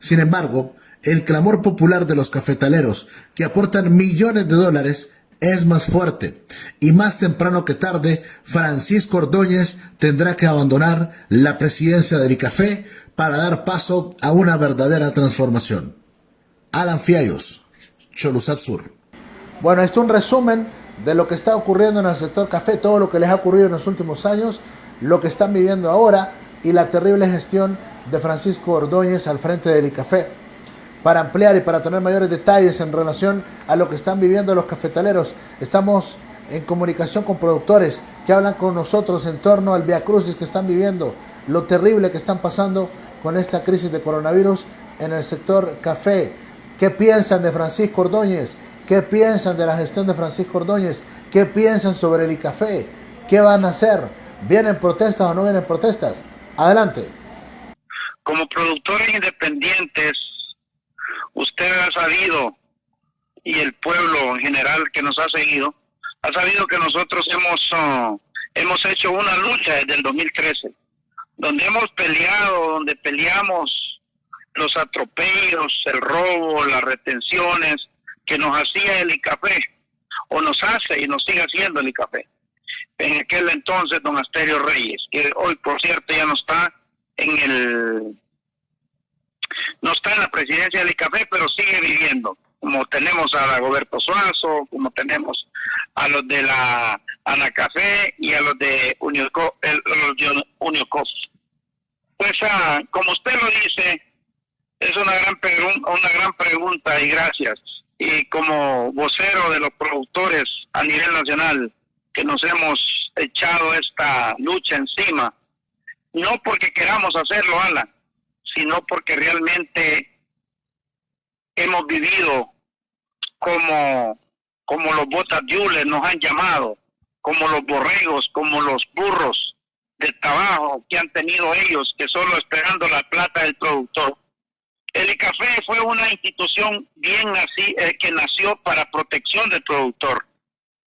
Sin embargo, el clamor popular de los cafetaleros, que aportan millones de dólares, es más fuerte, y más temprano que tarde, Francisco Ordóñez tendrá que abandonar la presidencia del ICAFE para dar paso a una verdadera transformación. Alan Fiallos, Cholusac Sur. Bueno, esto es un resumen de lo que está ocurriendo en el sector café, todo lo que les ha ocurrido en los últimos años, lo que están viviendo ahora y la terrible gestión de Francisco Ordóñez al frente del ICAFE. Para ampliar y para tener mayores detalles en relación a lo que están viviendo los cafetaleros, estamos en comunicación con productores que hablan con nosotros en torno al viacrucis que están viviendo, lo terrible que están pasando con esta crisis de coronavirus en el sector café. ¿Qué piensan de Francisco Ordóñez? ¿Qué piensan de la gestión de Francisco Ordóñez? ¿Qué piensan sobre el ICAFE? ¿Qué van a hacer? ¿Vienen protestas o no vienen protestas? Adelante. Como productores independientes, usted ha sabido, y el pueblo en general que nos ha seguido, ha sabido que nosotros hemos hecho una lucha desde el 2013, donde hemos peleado, donde peleamos los atropellos, el robo, las retenciones que nos hacía el ICAFE, o nos hace y nos sigue haciendo el ICAFE. En aquel entonces, don Asterio Reyes, que hoy, por cierto, ya no está en la presidencia del ICAFE, pero sigue viviendo, como tenemos a Dagoberto Suazo, como tenemos a los de la Anacafé y a los de Uniocop. Pues, como usted lo dice, es una gran pregunta, y gracias. Y como vocero de los productores a nivel nacional, que nos hemos echado esta lucha encima, no porque queramos hacerlo, Alan, sino porque realmente hemos vivido como los botas diules nos han llamado, como los borregos, como los burros de trabajo que han tenido ellos, que solo esperando la plata del productor. El ICAFE fue una institución bien así, que nació para protección del productor,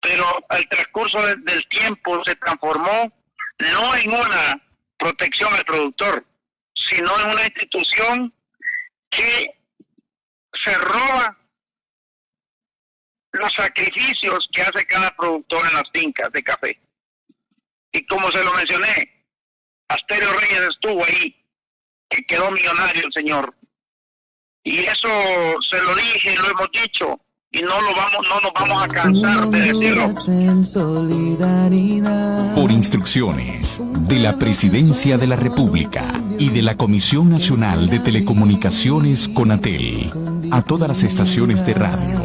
pero al transcurso del tiempo se transformó no en una protección al productor, sino en una institución que se roba los sacrificios que hace cada productor en las fincas de café. Y como se lo mencioné, Asterio Reyes estuvo ahí, que quedó millonario el señor. Y eso se lo dije, lo hemos dicho, y no nos vamos a cansar de decirlo. Por instrucciones de la Presidencia de la República y de la Comisión Nacional de Telecomunicaciones CONATEL, a todas las estaciones de radio,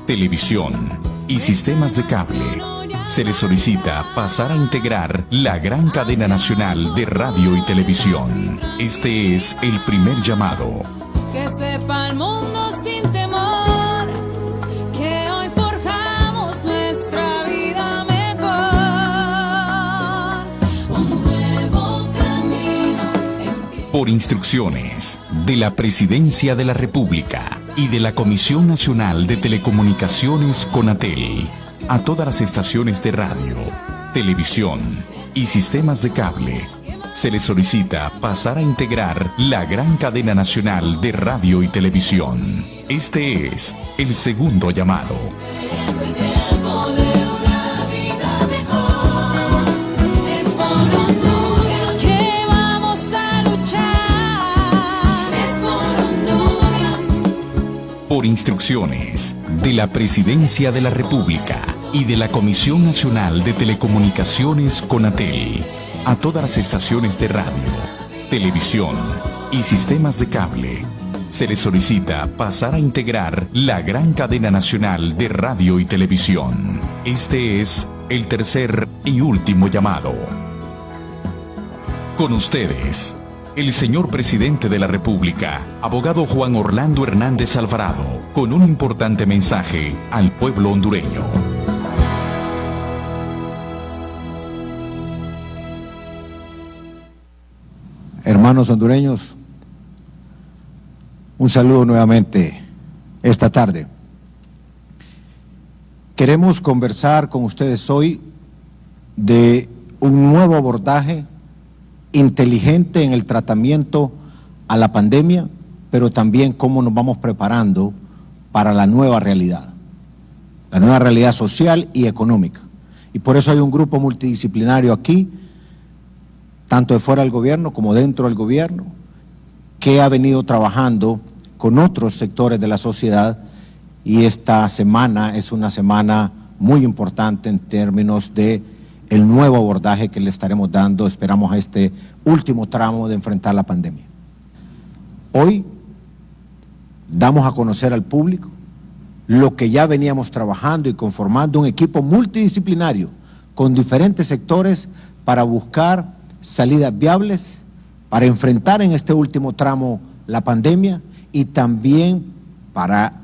televisión y sistemas de cable, se les solicita pasar a integrar la gran cadena nacional de radio y televisión. Este es el primer llamado. Que sepa el mundo sin temor que hoy forjamos nuestra vida mejor. Un nuevo camino. Por instrucciones de la Presidencia de la República y de la Comisión Nacional de Telecomunicaciones CONATEL, a todas las estaciones de radio, televisión y sistemas de cable, se les solicita pasar a integrar la gran cadena nacional de radio y televisión. Este es el segundo llamado. Que vamos a luchar. Es por Honduras. Por instrucciones de la Presidencia de la República y de la Comisión Nacional de Telecomunicaciones CONATEL, a todas las estaciones de radio, televisión y sistemas de cable, se les solicita pasar a integrar la gran cadena nacional de radio y televisión. Este es el tercer y último llamado. Con ustedes, el señor Presidente de la República, abogado Juan Orlando Hernández Alvarado, con un importante mensaje al pueblo hondureño. Hermanos hondureños, un saludo nuevamente esta tarde. Queremos conversar con ustedes hoy de un nuevo abordaje inteligente en el tratamiento a la pandemia, pero también cómo nos vamos preparando para la nueva realidad social y económica. Y por eso hay un grupo multidisciplinario aquí, tanto de fuera del gobierno como dentro del gobierno, que ha venido trabajando con otros sectores de la sociedad y esta semana es una semana muy importante en términos de el nuevo abordaje que le estaremos dando, esperamos, a este último tramo de enfrentar la pandemia. Hoy damos a conocer al público lo que ya veníamos trabajando y conformando un equipo multidisciplinario con diferentes sectores para buscar salidas viables, para enfrentar en este último tramo la pandemia y también para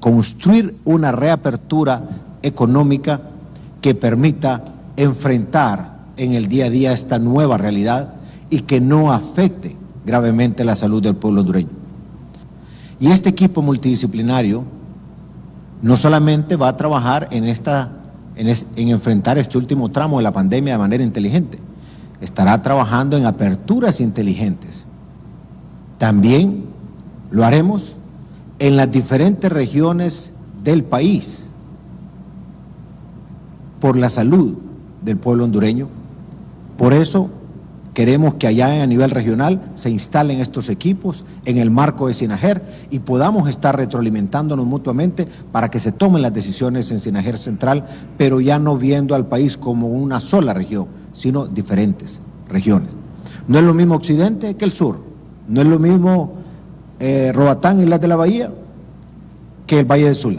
construir una reapertura económica que permita enfrentar en el día a día esta nueva realidad y que no afecte gravemente la salud del pueblo hondureño. Y este equipo multidisciplinario no solamente va a trabajar en enfrentar este último tramo de la pandemia de manera inteligente, estará trabajando en aperturas inteligentes. También lo haremos en las diferentes regiones del país por la salud del pueblo hondureño. Por eso queremos que allá a nivel regional se instalen estos equipos en el marco de SINAGER y podamos estar retroalimentándonos mutuamente para que se tomen las decisiones en SINAGER Central, pero ya no viendo al país como una sola región, sino diferentes regiones. No es lo mismo Occidente que el Sur, no es lo mismo Roatán y Islas de la Bahía que el Valle de Sula.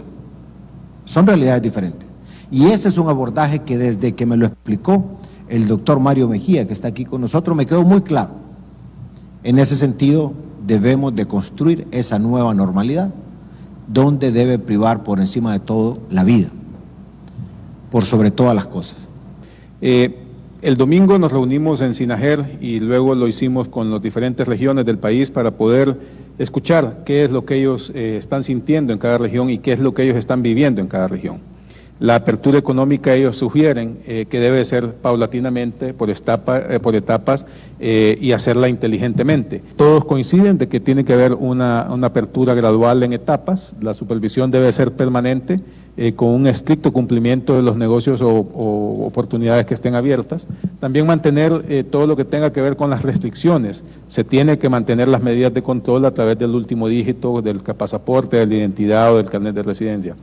Son realidades diferentes. Y ese es un abordaje que desde que me lo explicó el doctor Mario Mejía, que está aquí con nosotros, me quedó muy claro. En ese sentido, debemos de construir esa nueva normalidad, donde debe privar por encima de todo la vida, por sobre todas las cosas. El domingo nos reunimos en SINAGER y luego lo hicimos con las diferentes regiones del país para poder escuchar qué es lo que ellos están sintiendo en cada región y qué es lo que ellos están viviendo en cada región. La apertura económica ellos sugieren que debe ser paulatinamente, por etapas y hacerla inteligentemente. Todos coinciden de que tiene que haber una apertura gradual en etapas, la supervisión debe ser permanente, con un estricto cumplimiento de los negocios o oportunidades que estén abiertas. También mantener todo lo que tenga que ver con las restricciones. Se tiene que mantener las medidas de control a través del último dígito del pasaporte, de la identidad o del carnet de residencia.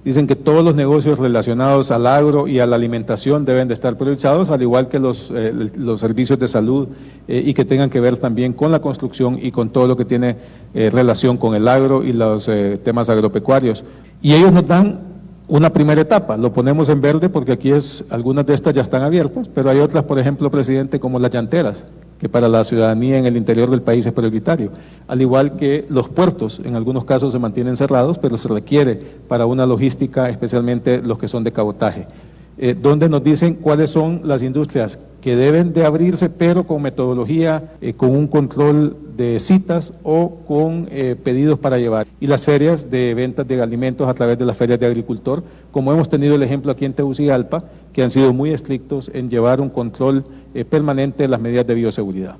Dicen que todos los negocios relacionados al agro y a la alimentación deben de estar priorizados, al igual que los servicios de salud y que tengan que ver también con la construcción y con todo lo que tiene relación con el agro y los temas agropecuarios. Y ellos nos dan una primera etapa, lo ponemos en verde porque aquí algunas de estas ya están abiertas, pero hay otras, por ejemplo, presidente, como las llanteras, que para la ciudadanía en el interior del país es prioritario, al igual que los puertos, en algunos casos se mantienen cerrados, pero se requiere para una logística, especialmente los que son de cabotaje, donde nos dicen cuáles son las industrias que deben de abrirse, pero con metodología, con un control de citas o con pedidos para llevar, y las ferias de ventas de alimentos a través de las ferias de agricultor, como hemos tenido el ejemplo aquí en Tegucigalpa, que han sido muy estrictos en llevar un control permanente de las medidas de bioseguridad.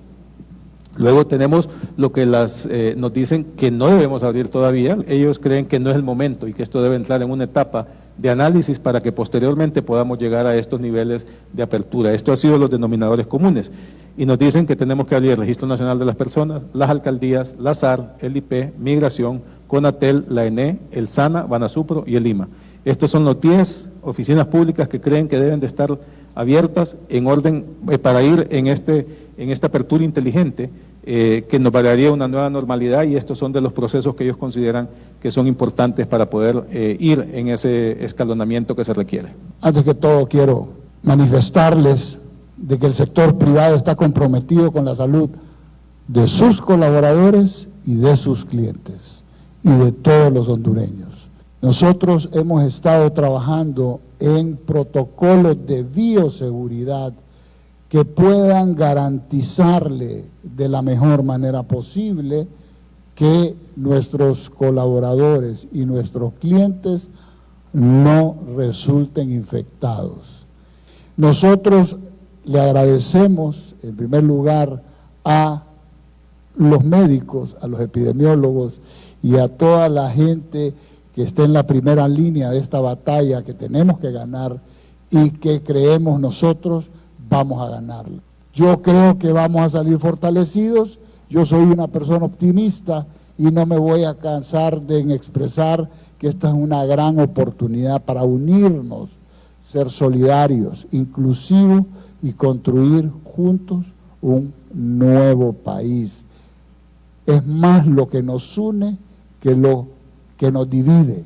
Luego tenemos lo que nos dicen que no debemos abrir todavía, ellos creen que no es el momento y que esto debe entrar en una etapa de análisis para que posteriormente podamos llegar a estos niveles de apertura. Esto ha sido los denominadores comunes y nos dicen que tenemos que abrir el Registro Nacional de las Personas, las alcaldías, la SAR, el IP, Migración, CONATEL, la ENE, el SANA, Banasupro y el IMA. Estos son los 10 oficinas públicas que creen que deben de estar abiertas en orden para ir en esta apertura inteligente que nos daría una nueva normalidad, y estos son de los procesos que ellos consideran que son importantes para poder ir en ese escalonamiento que se requiere. Antes que todo quiero manifestarles de que el sector privado está comprometido con la salud de sus colaboradores y de sus clientes y de todos los hondureños. Nosotros hemos estado trabajando en protocolos de bioseguridad que puedan garantizarle de la mejor manera posible que nuestros colaboradores y nuestros clientes no resulten infectados. Nosotros le agradecemos en primer lugar a los médicos, a los epidemiólogos y a toda la gente que esté en la primera línea de esta batalla que tenemos que ganar y que creemos nosotros vamos a ganarla. Yo creo que vamos a salir fortalecidos. Yo soy una persona optimista y no me voy a cansar de expresar que esta es una gran oportunidad para unirnos, ser solidarios, inclusivos y construir juntos un nuevo país. Es más lo que nos une que lo que nos divide.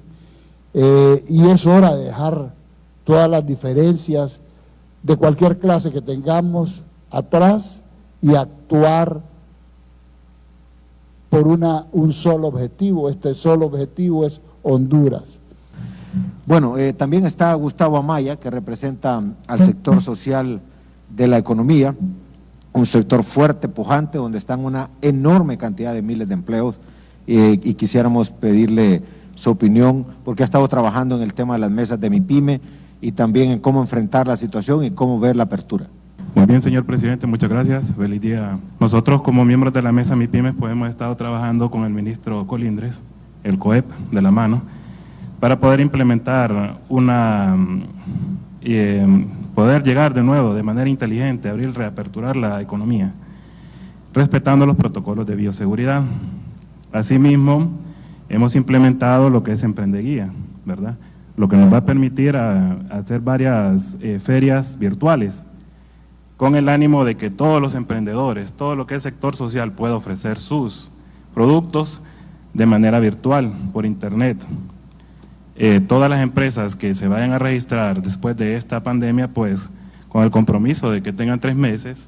Y es hora de dejar todas las diferencias de cualquier clase que tengamos atrás y actuar por un solo objetivo. Este solo objetivo es Honduras. Bueno, también está Gustavo Amaya, que representa al sector social de la economía, un sector fuerte, pujante, donde están una enorme cantidad de miles de empleos, y quisiéramos pedirle su opinión, porque ha estado trabajando en el tema de las mesas de MIPYME y también en cómo enfrentar la situación y cómo ver la apertura. Muy bien, señor presidente, muchas gracias. Feliz día. Nosotros, como miembros de la mesa MIPYME, pues hemos estado trabajando con el ministro Colindres, el COEP, de la mano, para poder implementar poder llegar de nuevo de manera inteligente, abrir, reaperturar la economía, respetando los protocolos de bioseguridad. Asimismo, hemos implementado lo que es Emprendeguía, ¿verdad? Lo que nos va a permitir hacer varias ferias virtuales, con el ánimo de que todos los emprendedores, todo lo que es sector social pueda ofrecer sus productos de manera virtual, por internet. Todas las empresas que se vayan a registrar después de esta pandemia, pues con el compromiso de que tengan 3 meses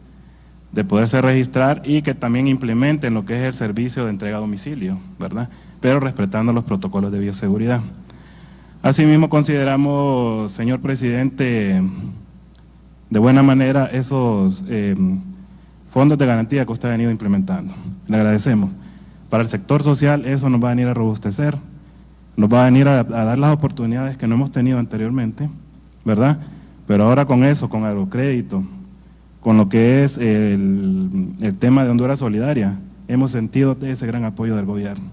de poderse registrar y que también implementen lo que es el servicio de entrega a domicilio, ¿verdad? Pero respetando los protocolos de bioseguridad. Asimismo, consideramos, señor presidente, de buena manera esos fondos de garantía que usted ha venido implementando. Le agradecemos. Para el sector social eso nos va a venir a robustecer, nos va a venir a dar las oportunidades que no hemos tenido anteriormente, ¿verdad? Pero ahora con eso, con agrocrédito, con lo que es el tema de Honduras Solidaria, hemos sentido ese gran apoyo del gobierno.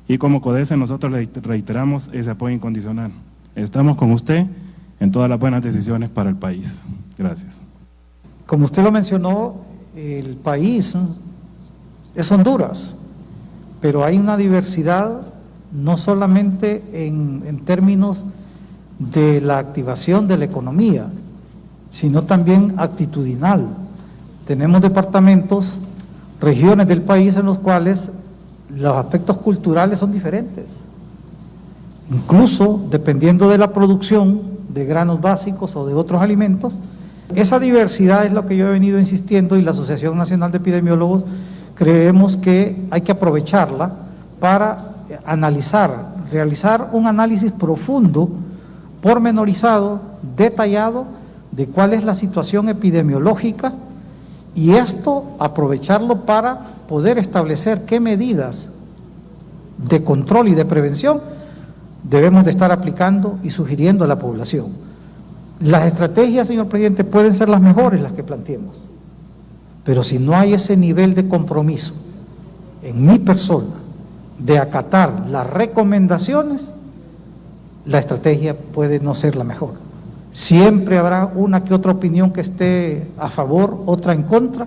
Y como CODESE nosotros le reiteramos ese apoyo incondicional. Estamos con usted en todas las buenas decisiones para el país. Gracias. Como usted lo mencionó, el país es Honduras, pero hay una diversidad no solamente en términos de la activación de la economía, sino también actitudinal. Tenemos departamentos, regiones del país en los cuales los aspectos culturales son diferentes. Incluso dependiendo de la producción de granos básicos o de otros alimentos, esa diversidad es lo que yo he venido insistiendo y la Asociación Nacional de Epidemiólogos creemos que hay que aprovecharla para analizar, realizar un análisis profundo, pormenorizado, detallado, de cuál es la situación epidemiológica y esto aprovecharlo para poder establecer qué medidas de control y de prevención debemos de estar aplicando y sugiriendo a la población. Las estrategias, señor presidente, pueden ser las mejores las que planteemos, pero si no hay ese nivel de compromiso en mi persona de acatar las recomendaciones, la estrategia puede no ser la mejor. Siempre habrá una que otra opinión que esté a favor, otra en contra,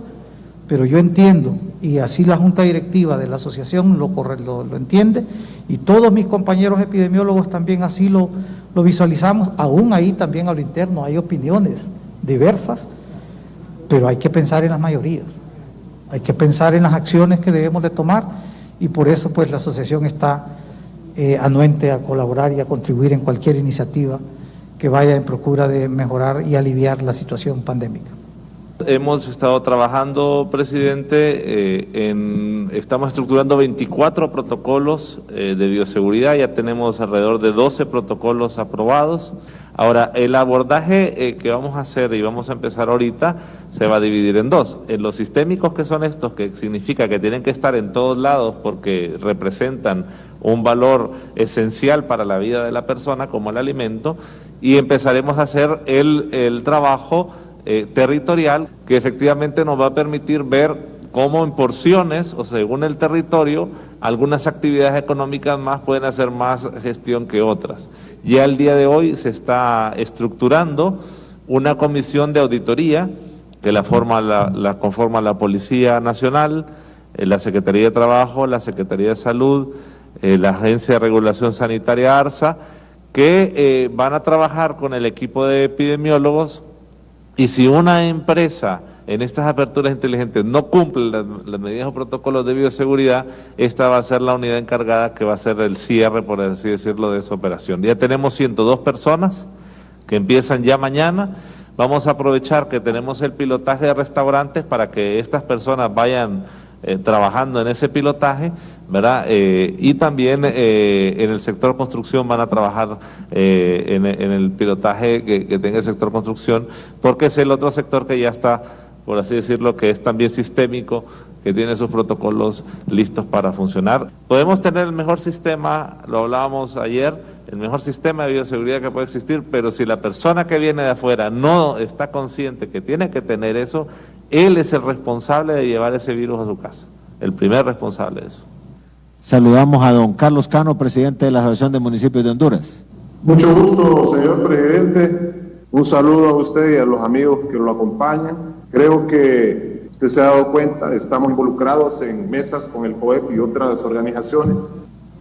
pero yo entiendo, y así la Junta Directiva de la Asociación lo entiende, y todos mis compañeros epidemiólogos también así lo visualizamos, aún ahí también a lo interno hay opiniones diversas, pero hay que pensar en las mayorías, hay que pensar en las acciones que debemos de tomar, y por eso pues la asociación está anuente a colaborar y a contribuir en cualquier iniciativa que vaya en procura de mejorar y aliviar la situación pandémica. Hemos estado trabajando, presidente, estamos estructurando 24 protocolos de bioseguridad, ya tenemos alrededor de 12 protocolos aprobados. Ahora, el abordaje que vamos a hacer y vamos a empezar ahorita se va a dividir en 2. En los sistémicos, que son estos, que significa que tienen que estar en todos lados porque representan un valor esencial para la vida de la persona, como el alimento, y empezaremos a hacer el trabajo territorial, que efectivamente nos va a permitir ver cómo en porciones o según el territorio algunas actividades económicas más pueden hacer más gestión que otras. Ya el día de hoy se está estructurando una comisión de auditoría que la conforma la Policía Nacional, la Secretaría de Trabajo, la Secretaría de Salud, la Agencia de Regulación Sanitaria ARSA, que van a trabajar con el equipo de epidemiólogos, y si una empresa en estas aperturas inteligentes no cumple las medidas o protocolos de bioseguridad, esta va a ser la unidad encargada que va a hacer el cierre, por así decirlo, de esa operación. Ya tenemos 102 personas que empiezan ya mañana. Vamos a aprovechar que tenemos el pilotaje de restaurantes para que estas personas vayan trabajando en ese pilotaje, ¿verdad? Y también en el sector construcción van a trabajar en el pilotaje que tenga el sector construcción, porque es el otro sector que ya está, por así decirlo, que es también sistémico, que tiene sus protocolos listos para funcionar. Podemos tener el mejor sistema, lo hablábamos ayer, el mejor sistema de bioseguridad que puede existir, pero si la persona que viene de afuera no está consciente que tiene que tener eso, él es el responsable de llevar ese virus a su casa, el primer responsable de eso. Saludamos a don Carlos Cano, presidente de la Asociación de Municipios de Honduras. Mucho gusto, señor presidente. Un saludo a usted y a los amigos que lo acompañan. Creo que usted se ha dado cuenta, estamos involucrados en mesas con el COEP y otras organizaciones.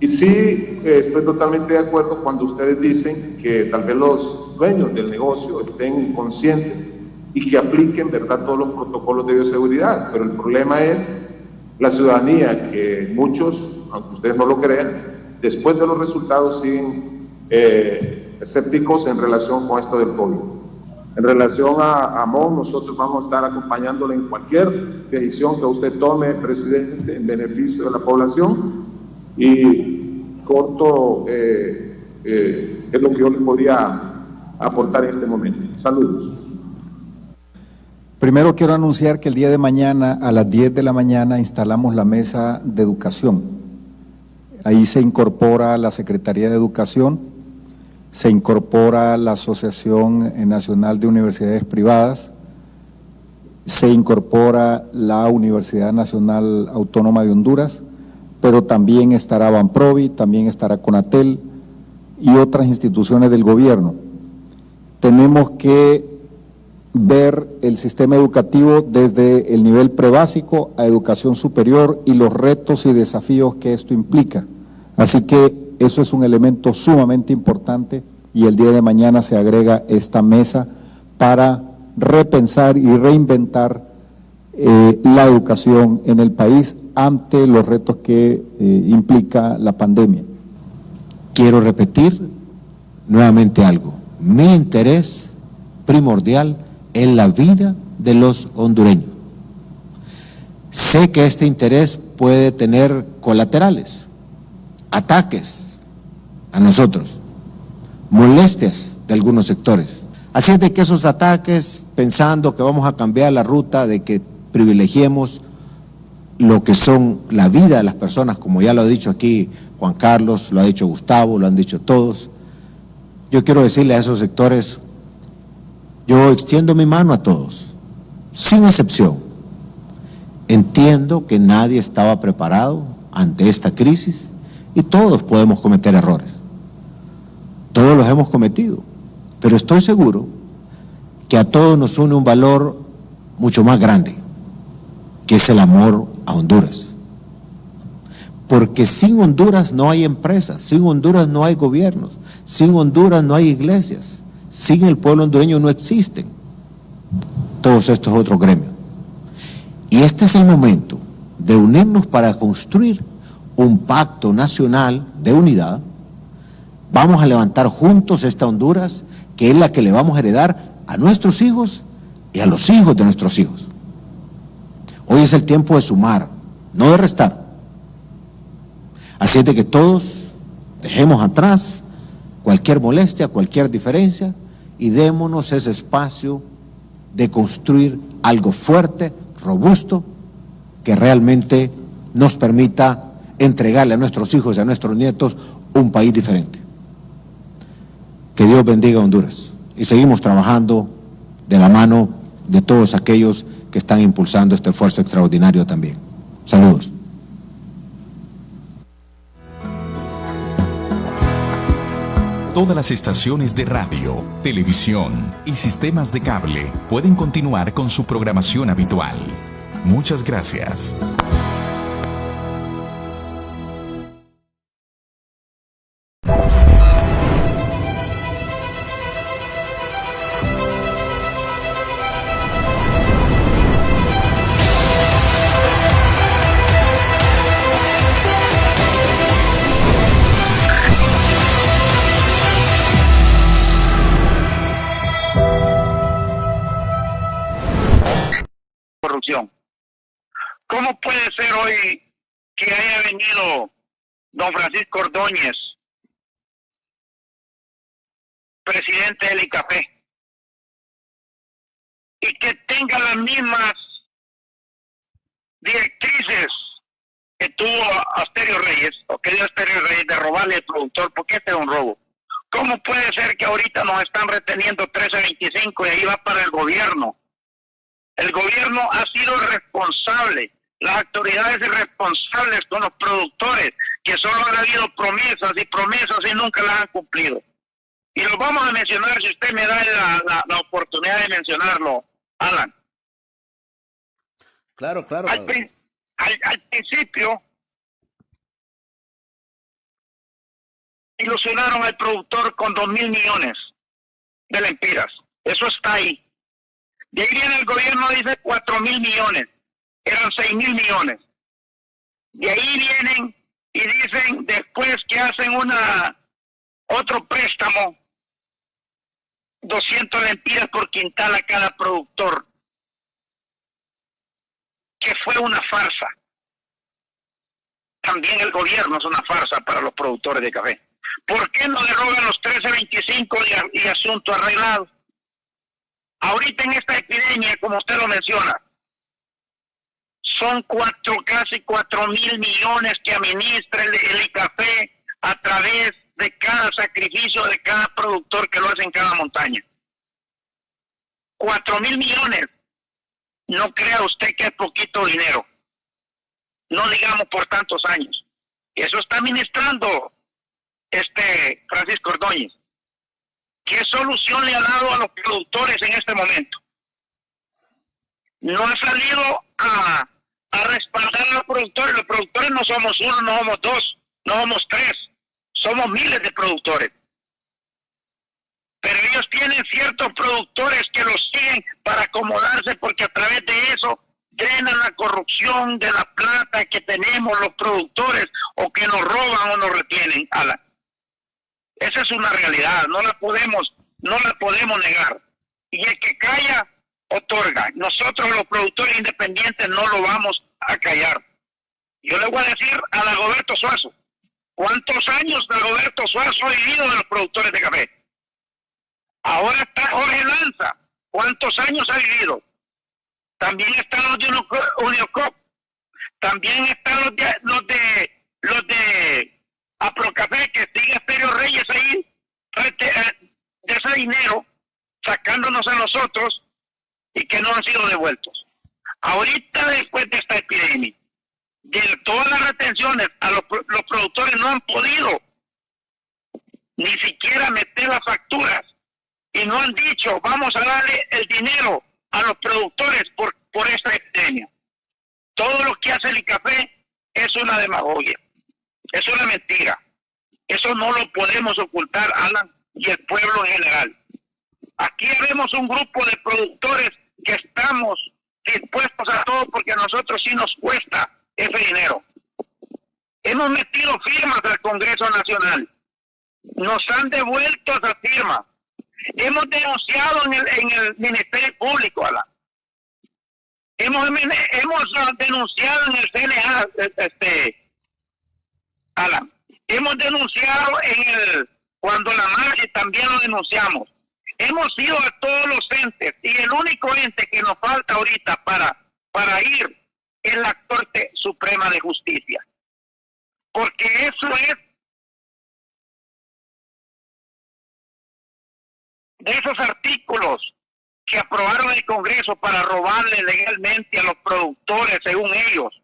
Y sí, estoy totalmente de acuerdo cuando ustedes dicen que tal vez los dueños del negocio estén conscientes y que apliquen, ¿verdad?, todos los protocolos de bioseguridad. Pero el problema es la ciudadanía, que muchos, aunque ustedes no lo crean, después de los resultados siguen escépticos en relación con esto del COVID. En relación a MON, nosotros vamos a estar acompañándole en cualquier decisión que usted tome, presidente, en beneficio de la población. Y corto es lo que yo le podría aportar en este momento. Saludos. Primero quiero anunciar que el día de mañana a las 10 de la mañana instalamos la mesa de educación. Ahí se incorpora la Secretaría de Educación, se incorpora la Asociación Nacional de Universidades Privadas, se incorpora la Universidad Nacional Autónoma de Honduras, pero también estará Banprovi, también estará Conatel y otras instituciones del gobierno. Tenemos que ver el sistema educativo desde el nivel prebásico a educación superior y los retos y desafíos que esto implica. Así que eso es un elemento sumamente importante y el día de mañana se agrega esta mesa para repensar y reinventar la educación en el país ante los retos que implica la pandemia. Quiero repetir nuevamente algo. Mi interés primordial es la vida de los hondureños. Sé que este interés puede tener colaterales, ataques a nosotros, molestias de algunos sectores. Así es de que esos ataques, pensando que vamos a cambiar la ruta, de que privilegiemos lo que son la vida de las personas, como ya lo ha dicho aquí Juan Carlos, lo ha dicho Gustavo, lo han dicho todos. Yo quiero decirle a esos sectores, yo extiendo mi mano a todos, sin excepción. Entiendo que nadie estaba preparado ante esta crisis y todos podemos cometer errores. Todos los hemos cometido, pero estoy seguro que a todos nos une un valor mucho más grande, que es el amor a Honduras. Porque sin Honduras no hay empresas, sin Honduras no hay gobiernos, sin Honduras no hay iglesias, sin el pueblo hondureño no existen todos estos otros gremios. Y este es el momento de unirnos para construir un pacto nacional de unidad. Vamos a levantar juntos esta Honduras, que es la que le vamos a heredar a nuestros hijos y a los hijos de nuestros hijos. Hoy es el tiempo de sumar, no de restar. Así es de que todos dejemos atrás cualquier molestia, cualquier diferencia y démonos ese espacio de construir algo fuerte, robusto, que realmente nos permita entregarle a nuestros hijos y a nuestros nietos un país diferente. Que Dios bendiga a Honduras y seguimos trabajando de la mano de todos aquellos que están impulsando este esfuerzo extraordinario también. Saludos. Todas las estaciones de radio, televisión y sistemas de cable pueden continuar con su programación habitual. Muchas gracias. ¿Cómo puede ser hoy que haya venido don Francisco Ordóñez, presidente del ICAFE, y que tenga las mismas directrices que tuvo Asterio Reyes, o que dio Asterio Reyes, de robarle al productor, porque este es un robo? ¿Cómo puede ser que ahorita nos están reteniendo 13.25 y ahí va para el gobierno? El gobierno ha sido responsable, las autoridades irresponsables con los productores, que solo han habido promesas y nunca las han cumplido. Y los vamos a mencionar, si usted me da la oportunidad de mencionarlo, Alan. Claro. Al principio ilusionaron al productor con 2.000 millones de lempiras. Eso está ahí. De ahí viene el gobierno, dice 4.000 millones. Eran 6.000 millones. De ahí vienen y dicen después que hacen otro préstamo, 200 lempiras por quintal a cada productor, que fue una farsa. También el gobierno es una farsa para los productores de café. ¿Por qué no derogan los 13.25 y asunto arreglado? Ahorita en esta epidemia, como usted lo menciona, son casi 4.000 millones que administra el ICAFE a través de cada sacrificio de cada productor que lo hace en cada montaña. 4.000 millones. No crea usted que es poquito dinero. No digamos por tantos años. Eso está administrando Francisco Ordóñez. ¿Qué solución le ha dado a los productores en este momento? No ha salido a respaldar a los productores. Los productores no somos uno, no somos dos, no somos tres. Somos miles de productores. Pero ellos tienen ciertos productores que los siguen para acomodarse, porque a través de eso drenan la corrupción de la plata que tenemos los productores, o que nos roban o nos retienen. Esa es una realidad, no la podemos negar. Y el que calla, otorga. Nosotros los productores independientes no lo vamos a callar. Yo le voy a decir a Dagoberto Suazo, ¿cuántos años Dagoberto Suazo ha vivido de los productores de café? Ahora está Jorge Lanza, ¿cuántos años ha vivido? También están los de Uniocop, también están los de Aprocafé, que sigue Asterio Reyes ahí, de ese dinero, sacándonos a nosotros, y que no han sido devueltos. Ahorita, después de esta epidemia, de todas las retenciones, los productores no han podido ni siquiera meter las facturas, y no han dicho, vamos a darle el dinero a los productores por esta epidemia. Todo lo que hace el ICAFE es una demagogia, es una mentira. Eso no lo podemos ocultar, Alan, y el pueblo en general. Aquí vemos un grupo de productores que estamos dispuestos a todo, porque a nosotros sí nos cuesta ese dinero. Hemos metido firmas al Congreso Nacional. Nos han devuelto esas firmas. Hemos denunciado en el Ministerio Público, Alan. Hemos denunciado en el CNA, Alan. Hemos denunciado cuando la marcha, también lo denunciamos. Hemos ido a todos los entes, y el único ente que nos falta ahorita para ir es la Corte Suprema de Justicia. Porque eso es de esos artículos que aprobaron el Congreso para robarle legalmente a los productores, según ellos.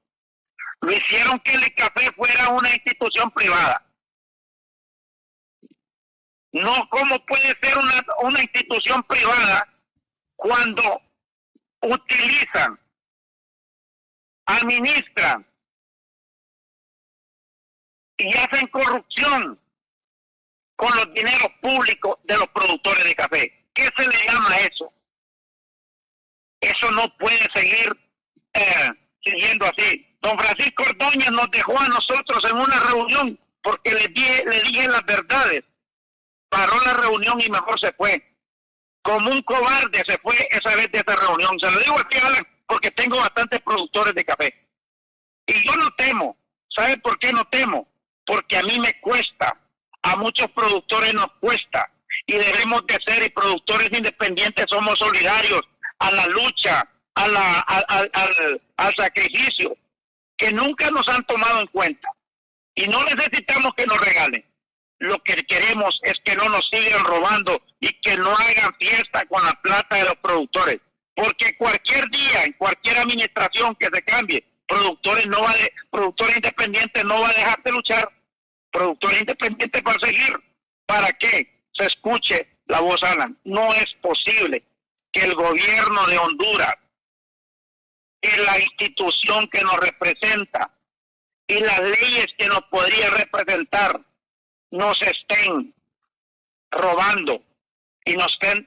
Lo hicieron que el ICAFE fuera una institución privada. No, ¿cómo puede ser una institución privada cuando utilizan, administran y hacen corrupción con los dineros públicos de los productores de café? ¿Qué se le llama eso? Eso no puede seguir siguiendo así. Don Francisco Ordóñez nos dejó a nosotros en una reunión porque le dije las verdades. Paró la reunión y mejor se fue. Como un cobarde se fue esa vez de esa reunión. Se lo digo aquí, Alan, porque tengo bastantes productores de café. Y yo no temo. ¿Sabe por qué no temo? Porque a mí me cuesta, a muchos productores nos cuesta, y debemos de ser, y productores independientes somos solidarios a la lucha, al sacrificio, que nunca nos han tomado en cuenta. Y no necesitamos que nos regalen. Lo que queremos es que no nos sigan robando y que no hagan fiesta con la plata de los productores. Porque cualquier día, en cualquier administración que se cambie, productores independientes no va a dejar de luchar. Productores independientes va a seguir. ¿Para qué? Se escuche la voz, Alan. No es posible que el gobierno de Honduras, que la institución que nos representa y las leyes que nos podría representar, nos estén robando y nos estén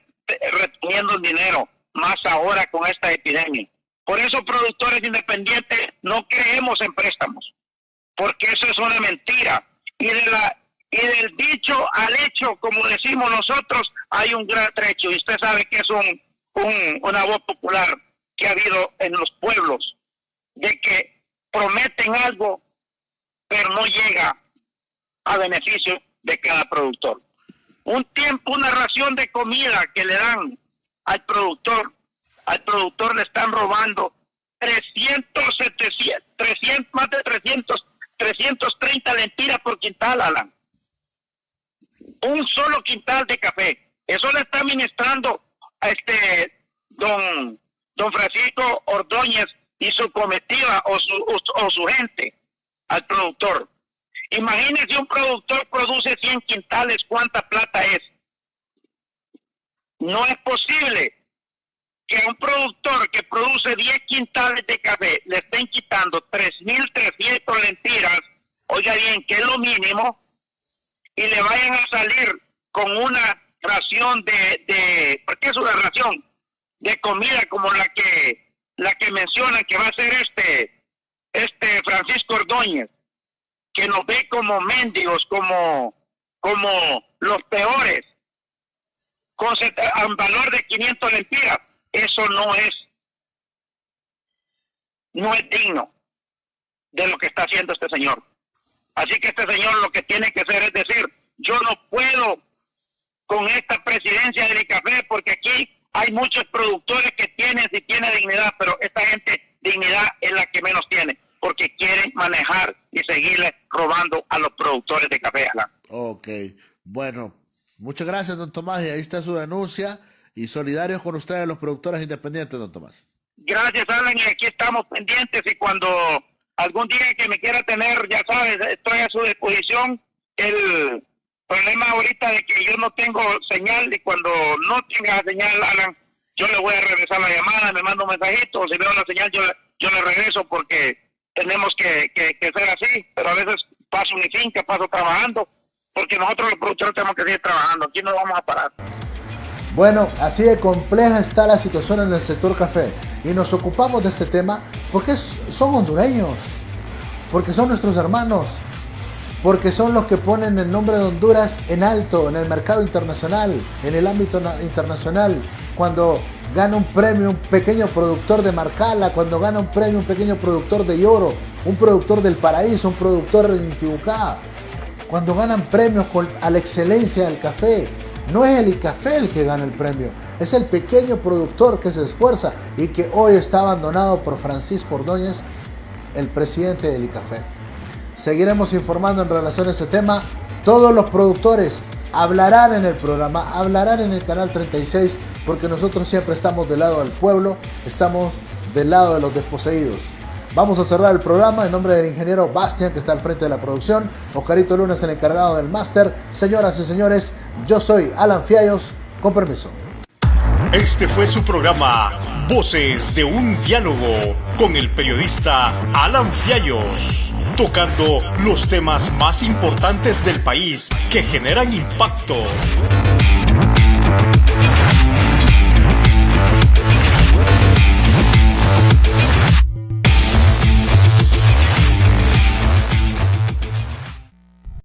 reteniendo el dinero, más ahora con esta epidemia. Por eso, productores independientes, no creemos en préstamos, porque eso es una mentira. Y del dicho al hecho, como decimos nosotros, hay un gran trecho. Y usted sabe que es una voz popular que ha habido en los pueblos, de que prometen algo, pero no llega a beneficio de cada productor. Una ración de comida que le dan al productor le están robando 330 lempiras por quintal, Alan. Un solo quintal de café. Eso le está administrando a don Francisco Ordóñez y su comitiva o su gente al productor. Imagínese, un productor produce 100 quintales, ¿cuánta plata es? No es posible que a un productor que produce 10 quintales de café le estén quitando 3.300 lempiras, oiga bien, que es lo mínimo, y le vayan a salir con una ración porque es una ración de comida como la que mencionan que va a ser este Francisco Ordóñez, que nos ve como mendigos, como los peores, a un valor de 500 lempiras. Eso no es digno de lo que está haciendo este señor. Así que este señor lo que tiene que hacer es decir, yo no puedo con esta presidencia del café, porque aquí hay muchos productores que tienen dignidad, pero esta gente dignidad es la que menos tiene, porque quieren manejar y seguirle robando a los productores de café. Ok, bueno, muchas gracias, don Tomás, y ahí está su denuncia, y solidarios con ustedes los productores independientes, don Tomás. Gracias, Alan, y aquí estamos pendientes, y cuando algún día que me quiera tener, ya sabes, estoy a su disposición. El problema ahorita de que yo no tengo señal, y cuando no tenga señal, Alan, yo le voy a regresar la llamada, me mando un mensajito, o si veo la señal, yo le regreso, porque tenemos que ser así, pero a veces paso en mi finca, paso trabajando, porque nosotros los productores tenemos que seguir trabajando, aquí no vamos a parar. Bueno, así de compleja está la situación en el sector café, y nos ocupamos de este tema porque son hondureños, porque son nuestros hermanos, porque son los que ponen el nombre de Honduras en alto en el mercado internacional, en el ámbito internacional. Cuando gana un premio un pequeño productor de Marcala, cuando gana un premio un pequeño productor de Lloro, un productor del Paraíso, un productor en Intibucá, cuando ganan premios a la excelencia del café, no es el ICAFE el que gana el premio, es el pequeño productor que se esfuerza y que hoy está abandonado por Francisco Ordóñez, el presidente del ICAFE. Seguiremos informando en relación a ese tema. Todos los productores hablarán en el programa, hablarán en el canal 36, porque nosotros siempre estamos del lado del pueblo, estamos del lado de los desposeídos. Vamos a cerrar el programa en nombre del ingeniero Bastian, que está al frente de la producción, Oscarito Lunes, el encargado del máster. Señoras y señores, yo soy Alan Fiallos, con permiso. Este fue su programa Voces de un Diálogo con el periodista Alan Fiallos, tocando los temas más importantes del país que generan impacto.